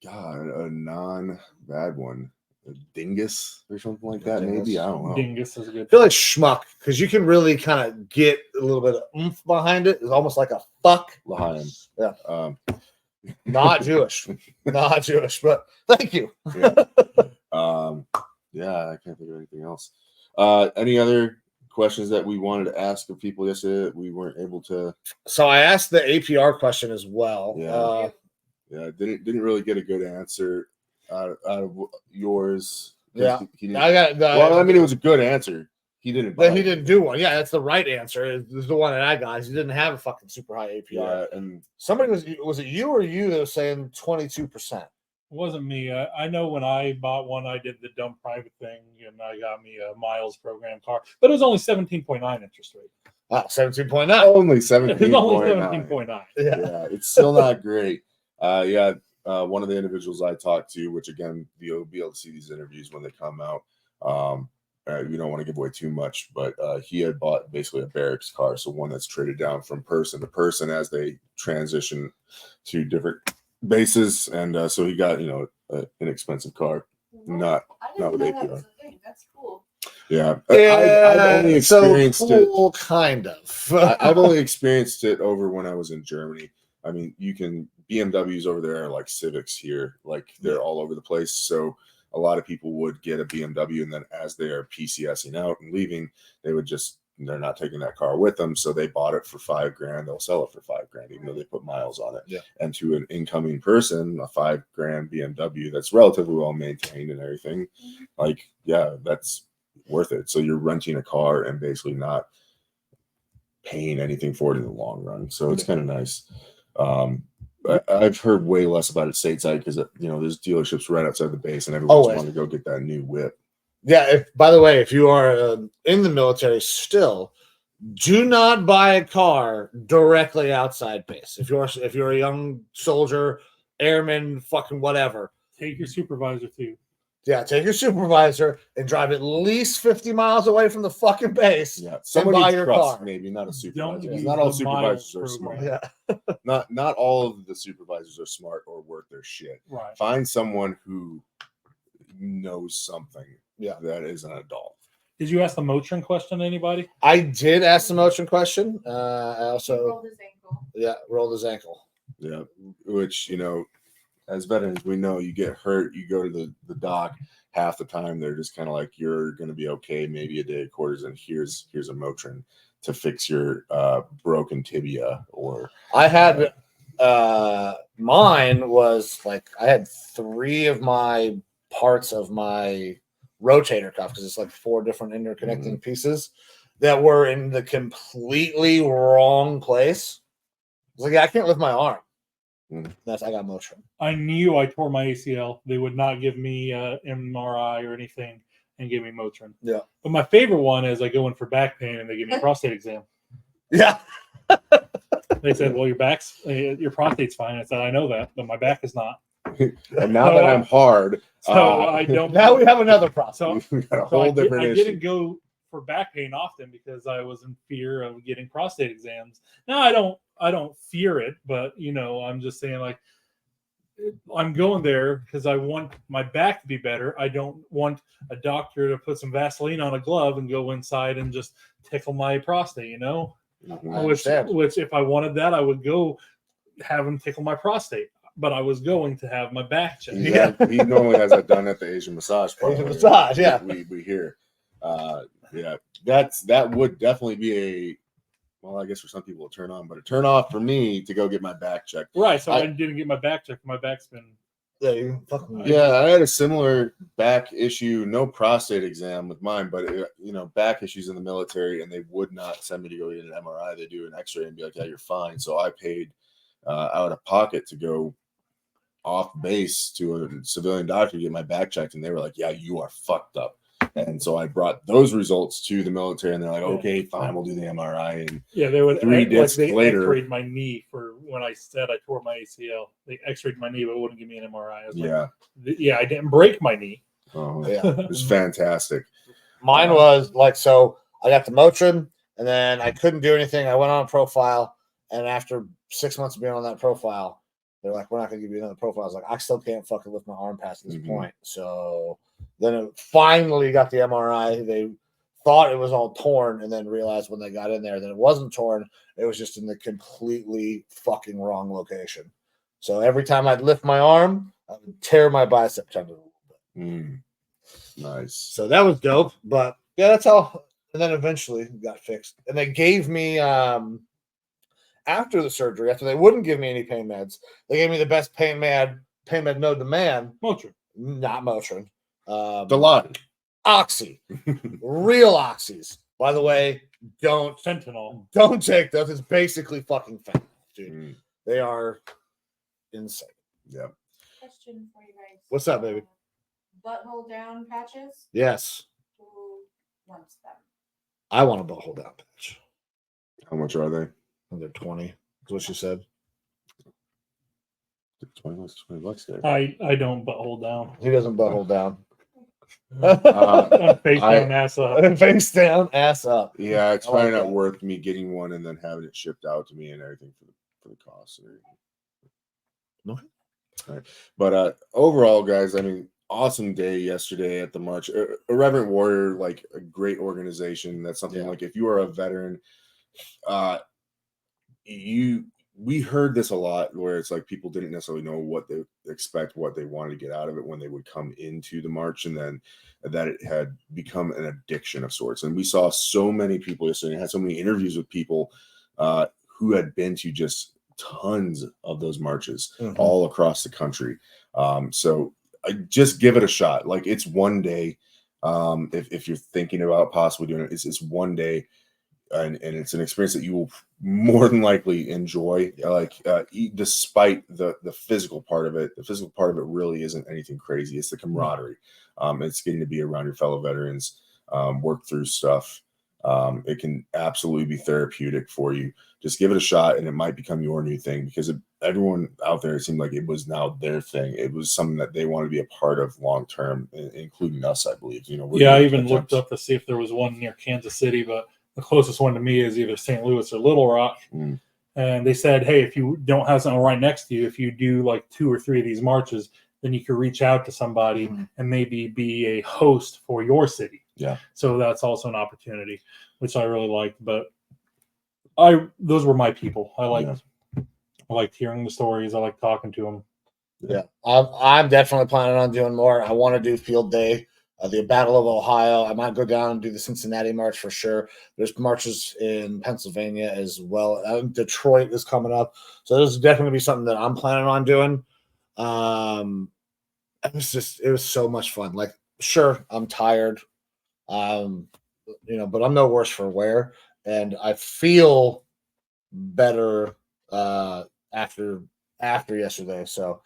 God, a non-bad one. A dingus or something like that, maybe. I don't know. Dingus is a good. I feel like schmuck because you can really kind of get a little bit of oomph behind it. It's almost like a fuck. L'chaim. Yeah. Not Jewish. Not Jewish, but thank you. Yeah. I can't think of anything else. Any other questions that we wanted to ask of people yesterday that we weren't able to? So I asked the APR question as well. Yeah. Didn't really get a good answer out of yours. Yeah. I got. Well, I mean, it was a good answer. He didn't. But he didn't do one. Yeah, that's the right answer. Is the one that I got. He didn't have a fucking super high APR. Yeah, and somebody was it you or you that was saying 22%? It wasn't me. I know when I bought one, I did the dumb private thing, and I got me a miles program car, but it was only 17.9 interest rate. 17.9. Only 17.9. It's only 17.9. Yeah, it's still not great. One of the individuals I talked to, which again, you'll be able to see these interviews when they come out. We don't want to give away too much, but he had bought basically a barracks car, so one that's traded down from person to person as they transition to different bases, and so he got an inexpensive car, not with APR. That's cool. Yeah, I've only experienced it. Kind of. I've only experienced it over when I was in Germany. I mean, BMWs over there are like Civics here, like they're all over the place. So a lot of people would get a BMW, and then as they are PCSing out and leaving, they're not taking that car with them. So they bought it for $5,000. They'll sell it for $5,000, even though they put miles on it. Yeah. And to an incoming person, a $5,000 BMW that's relatively well maintained and everything, like, yeah, that's worth it. So you're renting a car and basically not paying anything for it in the long run. So it's kind of nice. I've heard way less about it stateside because there's dealerships right outside the base, and everyone's wanting to go get that new whip. Yeah. By the way, if you are in the military still, do not buy a car directly outside base. If you're a young soldier, airman, fucking whatever, take your supervisor too. Yeah, take your supervisor and drive at least 50 miles away from the fucking base. Yeah, somebody buy your trust, car. maybe not a supervisor. Don't Not all use the miles supervisors are smart. program. Yeah. Not all of the supervisors are smart or worth their shit. Right. Find someone who knows something. Yeah. That is an adult. Did you ask the Motrin question to anybody? I did ask the Motrin question. I also rolled his ankle. rolled his ankle. Yeah, which as veterans, we know you get hurt, you go to the doc. Half the time, they're just kind of like, you're going to be okay. Maybe a day of quarters, and here's a Motrin to fix your broken tibia. Or I had mine was like I had 3 of my parts of my rotator cuff because it's like 4 different interconnecting pieces that were in the completely wrong place. I was like, yeah, I can't lift my arm. I got Motrin. I knew I tore my ACL. They would not give me MRI or anything and give me Motrin. Yeah. But my favorite one is I go in for back pain and they give me a prostate exam. Yeah. They said, well, your prostate's fine. I said, I know that, but my back is not. And now that I'm hard, So I don't. Now we have another problem. So, we got a whole different I issue. didn't go for back pain often because I was in fear of getting prostate exams. Now I don't fear it, but I'm just saying, like, I'm going there because I want my back to be better. I don't want a doctor to put some Vaseline on a glove and go inside and just tickle my prostate, Which if I wanted that, I would go have him tickle my prostate. But I was going to have my back checked. He normally has that done at the Asian massage parlor. Asian massage, yeah. We hear. That would definitely be well, I guess for some people a turn on, but a turn off for me to go get my back checked. Right. So I didn't get my back checked. My back's been. I had a similar back issue, no prostate exam with mine, but back issues in the military, and they would not send me to go get an MRI. They do an X-ray and be like, "Yeah, you're fine." So I paid out of pocket to go off base to a civilian doctor to get my back checked, and they were like, "Yeah, you are fucked up." And so I brought those results to the military, and they're like, "Okay, fine, we'll do the MRI." And they would 3 discs later, X-rayed my knee for when I said I tore my ACL. They X-rayed my knee, but wouldn't give me an MRI. I was like, I didn't break my knee. Oh, yeah, it was fantastic. Mine was like, so I got the Motrin, and then I couldn't do anything. I went on a profile, and after 6 months of being on that profile, they're like, "We're not going to give you another profile." I was like, "I still can't fucking lift my arm past this point." So then it finally got the MRI. They thought it was all torn, and then realized when they got in there that it wasn't torn. It was just in the completely fucking wrong location. So every time I'd lift my arm, I would tear my bicep tendon a little bit. Nice. So that was dope. But yeah, that's how. And then eventually it got fixed. And they gave me after the surgery, after they wouldn't give me any pain meds, they gave me the best pain med known to man. Motrin. Not Motrin. Dilaudid. Oxy. Real oxys. By the way, don't take those. It's basically fucking fentanyl, dude. They are insane. Yeah. Question for you guys. What's up, baby? Butthole down patches? Yes. Who wants them? I want a butthole down patch. How much are they? They're 20. That's what she said. $20 there. I don't butthole down. He doesn't butthole down. Face down, ass up. Face down, ass up. Yeah, it's probably not worth me getting one and then having it shipped out to me and everything for the cost. Okay. All right. But overall, guys, I mean, awesome day yesterday at the march. Irreverent Warrior, like a great organization. That's something like if you are a veteran, we heard this a lot where it's like people didn't necessarily know what they expect, what they wanted to get out of it when they would come into the march, and then that it had become an addiction of sorts. And we saw so many people yesterday, had so many interviews with people who had been to just tons of those marches all across the country. So I just give it a shot. Like, it's one day. If you're thinking about possibly doing it, it's one day, and it's an experience that you will more than likely enjoy. Despite the physical part of it, the physical part of it really isn't anything crazy. It's the camaraderie. It's getting to be around your fellow veterans, work through stuff. It can absolutely be therapeutic for you. Just give it a shot, and it might become your new thing, because everyone out there, it seemed like it was now their thing. It was something that they wanted to be a part of long term, including us, I believe. I even looked up to see if there was one near Kansas City, but the closest one to me is either St. Louis or Little Rock. And they said, hey, if you don't have something right next to you, if you do like 2 or 3 of these marches, then you could reach out to somebody and maybe be a host for your city. Yeah. So that's also an opportunity, which I really liked. But those were my people. I liked hearing the stories. I liked talking to them. Yeah, I'm definitely planning on doing more. I want to do Field Day, the Battle of Ohio. I might go down and do the Cincinnati March for sure. There's marches in Pennsylvania as well. Detroit is coming up, so this is definitely be something that I'm planning on doing. It was so much fun. Like, sure, I'm tired, but I'm no worse for wear, and I feel better after yesterday. So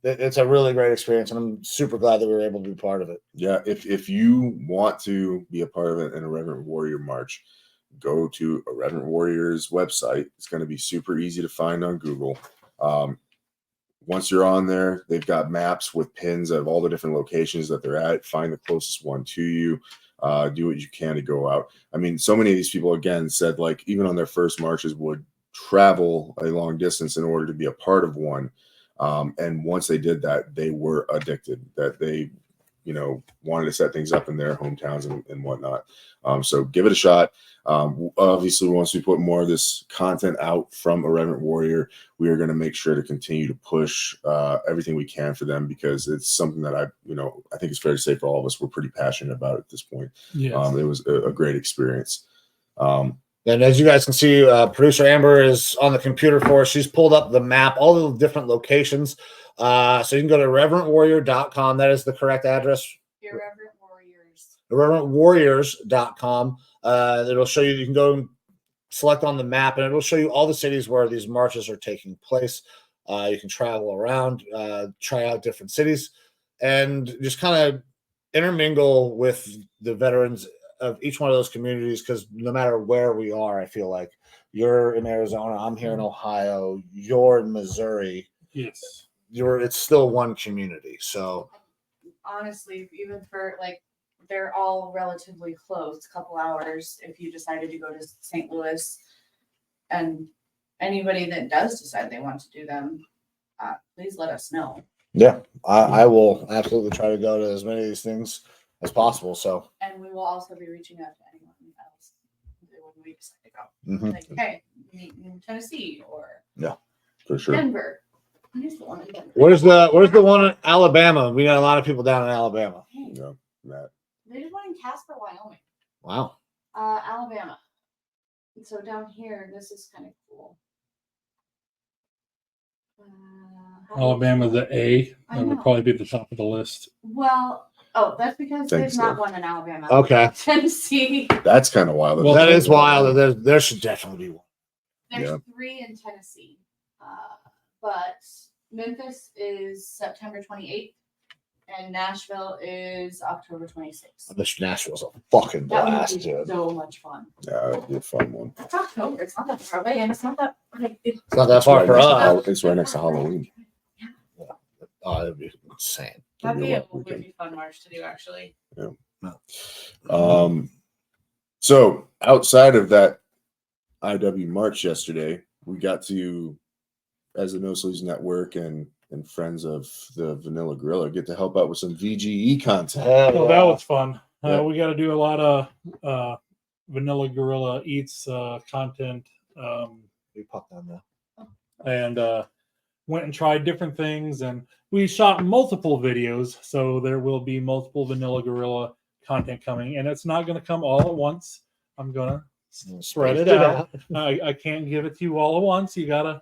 it's a really great experience, and I'm super glad that we were able to be part of it. Yeah, if you want to be a part of an Irreverent Warrior March, go to Irreverent Warriors website. It's going to be super easy to find on Google. Once you're on there, they've got maps with pins of all the different locations that they're at. Find the closest one to you. Do what you can to go out. I mean, so many of these people, again, said like even on their first marches would travel a long distance in order to be a part of one. And once they did that, they were addicted, that they, wanted to set things up in their hometowns and whatnot. So give it a shot. Obviously, once we put more of this content out from Irreverent Warrior, we are going to make sure to continue to push everything we can for them, because it's something that I think it's fair to say for all of us, we're pretty passionate about at this point. Yes. It was a great experience. And as you guys can see, producer Amber is on the computer for us. She's pulled up the map, all the different locations. So you can go to irreverentwarrior.com. That is the correct address. Irreverent Warriors. irreverentwarriors.com. It'll show you can go and select on the map, and it'll show you all the cities where these marches are taking place. You can travel around, try out different cities, and just kind of intermingle with the veterans of each one of those communities, because no matter where we are, I feel like you're in Arizona, I'm here in Ohio, you're in Missouri. Yes. It's still one community. So honestly, even for they're all relatively close, a couple hours if you decided to go to St. Louis, and anybody that does decide they want to do them, please let us know. Yeah, I will absolutely try to go to as many of these things as possible. So, and we will also be reaching out to anyone else when we decide to go. mm-hmm. Like, hey, meet in Tennessee or For sure. Denver. Where's the one in Denver? Where's the one in Alabama? We got a lot of people down in Alabama. Hey, Yeah, Matt. there's one in Casper, Wyoming. Wow. Alabama. So down here, this is kind of cool. Alabama's the A. I That would know. probably be the top of the list. Well, that's because there's not one in Alabama. Okay. Tennessee. That's kind of wild. Well, that is wild. There should definitely be one. There's 3 in Tennessee. But Memphis is September 28th, and Nashville is October 26th. This Nashville's a fucking That blast, would be dude. so much fun. Yeah, it'd be a fun one. It's October. It's not that far away, and it's not that It's not that far for us. It's right next to Halloween. Oh, that'd be insane. That'd be a Weekend. really fun march to do, actually. So outside of that IW March yesterday, we got to, as the No Sleeves Network and friends of the Vanilla Gorilla, get to help out with some VGE content. So that was fun. Yeah. We got to do a lot of Vanilla Gorilla Eats content. We popped on that. And went and tried different things, and we shot multiple videos, so there will be multiple Vanilla Gorilla content coming, and it's not going to come all at once. I'm going to spread it out. I can't give it to you all at once. You gotta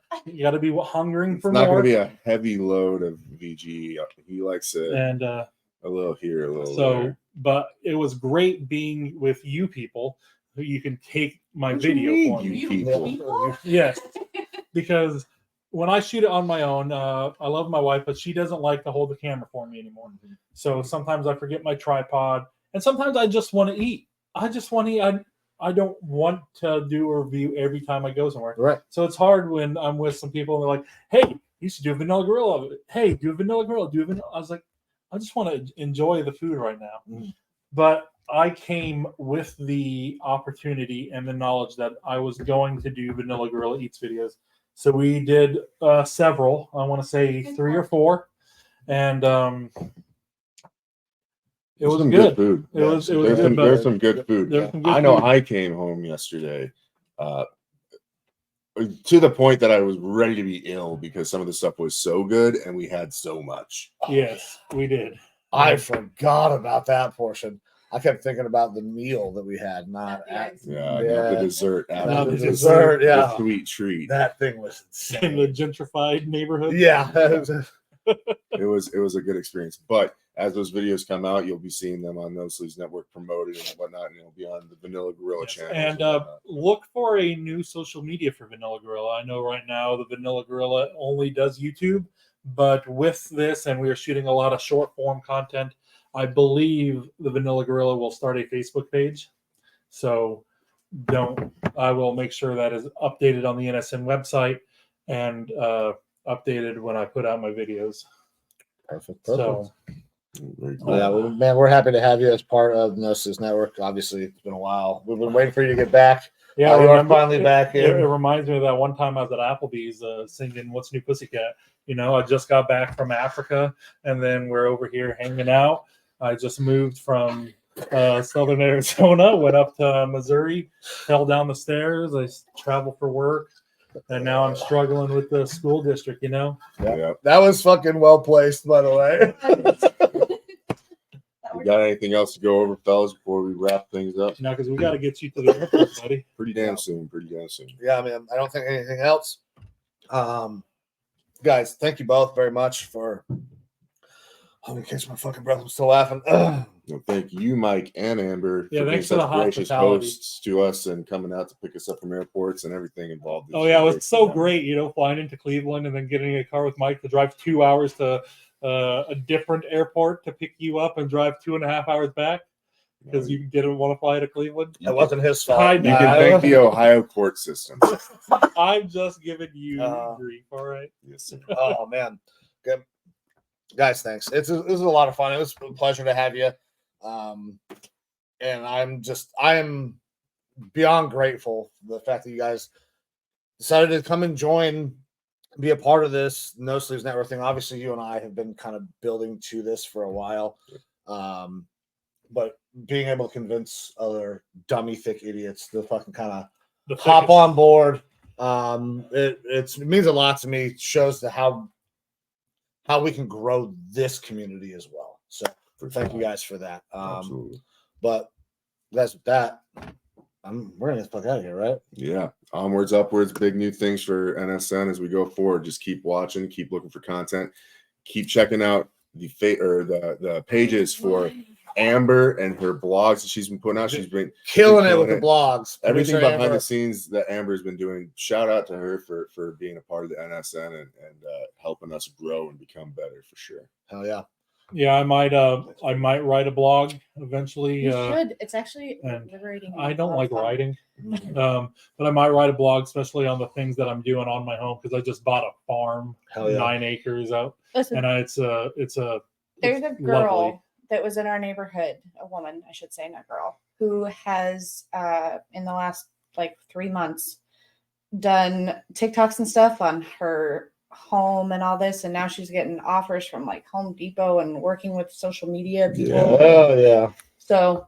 be hungering for It's not more. going to be a heavy load of VGE. He likes it And a little here, a little so there. but it was great being with you people who you can take my What do you video mean, for me. you people? people? Yes, because when I shoot it on my own, I love my wife, but she doesn't like to hold the camera for me anymore. So sometimes I forget my tripod, and sometimes I just want to eat. I just want to eat. I don't want to do a review every time I go somewhere. Right. So it's hard when I'm with some people and they're like, "Hey, you should do a vanilla gorilla. Hey, do a vanilla gorilla. Do a vanilla." I was like, I just want to enjoy the food right now. Mm. But I came with the opportunity and the knowledge that I was going to do Vanilla Gorilla Eats videos. So we did several, I want to say 3 or 4. And it was some good. food. It was There's good. there's some good food. There's some good I know food. I came home yesterday to the point that I was ready to be ill because some of the stuff was so good and we had so much. Yes, we did. I forgot about that portion. I kept thinking about the meal that we had, not at Yeah, Yeah. not the dessert. Not After the the dessert, yeah. the sweet treat. that thing was In the insane. gentrified neighborhood. Yeah. It was a good experience. But as those videos come out, you'll be seeing them on No Sleeves Network promoted and whatnot, and it'll be on the Vanilla Gorilla Yes, channel. and look for a new social media for Vanilla Gorilla. I know right now the Vanilla Gorilla only does YouTube, but with this, and we are shooting a lot of short form content, I believe the Vanilla Gorilla will start a Facebook page. So I will make sure that is updated on the NSN website and updated when I put out my videos. Perfect. So Very cool. Well, yeah, well, man, we're happy to have you as part of the Gnosis Network. Obviously, it's been a while. We've been waiting for you to get back. yeah, You are remember- finally back It in. reminds me of that one time I was at Applebee's singing "What's New Pussycat." You know, I just got back from Africa, and then we're over here hanging out. I just moved from Southern Arizona, went up to Missouri, fell down the stairs. I travel for work, and now I'm struggling with the school district. You know, Yeah. That was fucking well placed, by the way. You got anything else to go over, fellas, before we wrap things up? because we got to get you to the airport, buddy. Pretty damn soon. Pretty damn soon. Yeah, I mean, I don't think anything else. Guys, thank you both very much for. Oh, in case my fucking breath, I'm still laughing. Well, thank you, Mike and Amber, Yeah, for being thanks for the such gracious hospitality. hosts to us and coming out to pick us up from airports and everything involved. Oh yeah, it was so great, you know, flying into Cleveland and then getting in a car with Mike to drive 2 hours to a different airport to pick you up and drive 2.5 hours back because you didn't want to fly to Cleveland. It wasn't his fault. I You can thank the Ohio court system. I'm just giving you grief, all right? Yes, sir. Oh man, good guys. Thanks. It was a lot of fun. It was a pleasure to have you. And I am beyond grateful for the fact that you guys decided to come and join, be a part of this No Sleeves Network thing. Obviously, you and I have been kind of building to this for a while. But being able to convince other dummy thick idiots to fucking kind of hop on board, it means a lot to me. It shows how we can grow this community as well. So thank you guys for that. Absolutely. But guys, with that, we're gonna get the fuck out of here, right? Yeah. Onwards, upwards, big new things for NSN as we go forward. Just keep watching, keep looking for content, keep checking out the pages for Amber and her blogs that she's been putting out. She's been Killing it with the blogs. Everything Producer behind Amber. the scenes that Amber's been doing. Shout out to her for being a part of the NSN and helping us grow and become better for sure. Hell yeah. Yeah, I might write a blog eventually. You should. It's actually and liberating. I don't like writing, but I might write a blog, especially on the things that I'm doing on my home because I just bought a farm, Hell yeah. 9 acres out, Listen, and there's a it's girl lovely. that was in our neighborhood, a woman, I should say, not girl, who has in the last like 3 months done TikToks and stuff on her home and all this, and now she's getting offers from like Home Depot and working with social media people. Oh yeah. So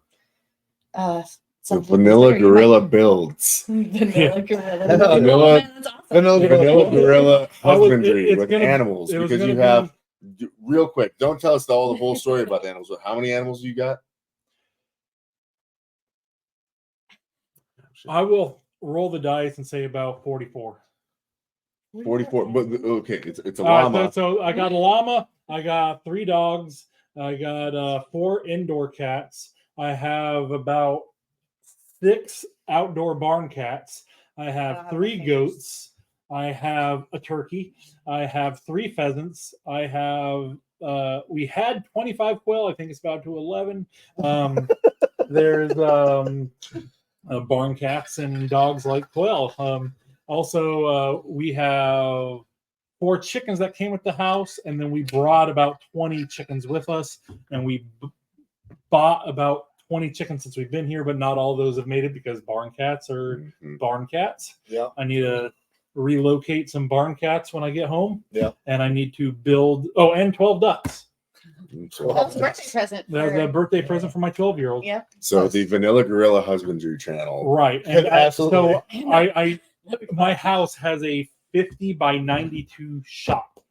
So something Vanilla there, you Gorilla might- builds. Vanilla Gorilla. Vanilla- Oh, man, that's awesome. Vanilla Gorilla husbandry it's with gonna- animals it was because you gonna have real quick. Don't tell us the whole story about the animals. But how many animals you got? I will roll the dice and say about 44. 44. But okay, it's a All right, llama. so I got a llama, I got 3 dogs, I got 4 indoor cats. I have about 6 outdoor barn cats. I have have 3 the goats. I have a turkey. I have 3 pheasants. I have we had 25 quail. I think it's about to 11. There's barn cats and dogs like quail. Also, we have 4 chickens that came with the house, and then we brought about 20 chickens with us, and we bought about 20 chickens since we've been here, but not all those have made it because barn cats are barn cats. Yeah. I need to relocate some barn cats when I get home. Yeah. And I need to build, and 12 ducks. So, That was a birthday present. That's a birthday present for my 12-year-old. Yep. So the Vanilla Gorilla Husbandry channel. Right. And Absolutely. so I my house has a 50 by 92 shop.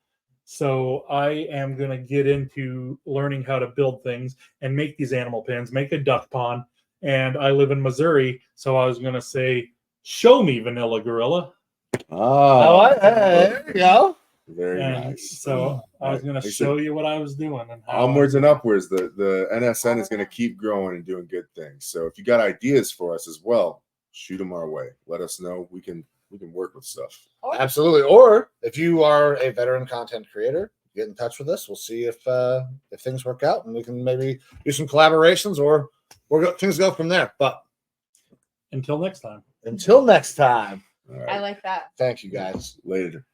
So I am going to get into learning how to build things and make these animal pens, make a duck pond. And I live in Missouri. So I was going to say, show me Vanilla Gorilla. Oh, there you go. Very And nice. so I was going to show you what I was doing. And how Onwards and upwards. The NSN is going to keep growing and doing good things. So if you got ideas for us as well, shoot them our way. Let us know. We can work with stuff. Absolutely. Or if you are a veteran content creator, get in touch with us. We'll see if things work out, and we can maybe do some collaborations, or things go from there. But until next time. Until next time. All right. I like that. Thank you guys. Later.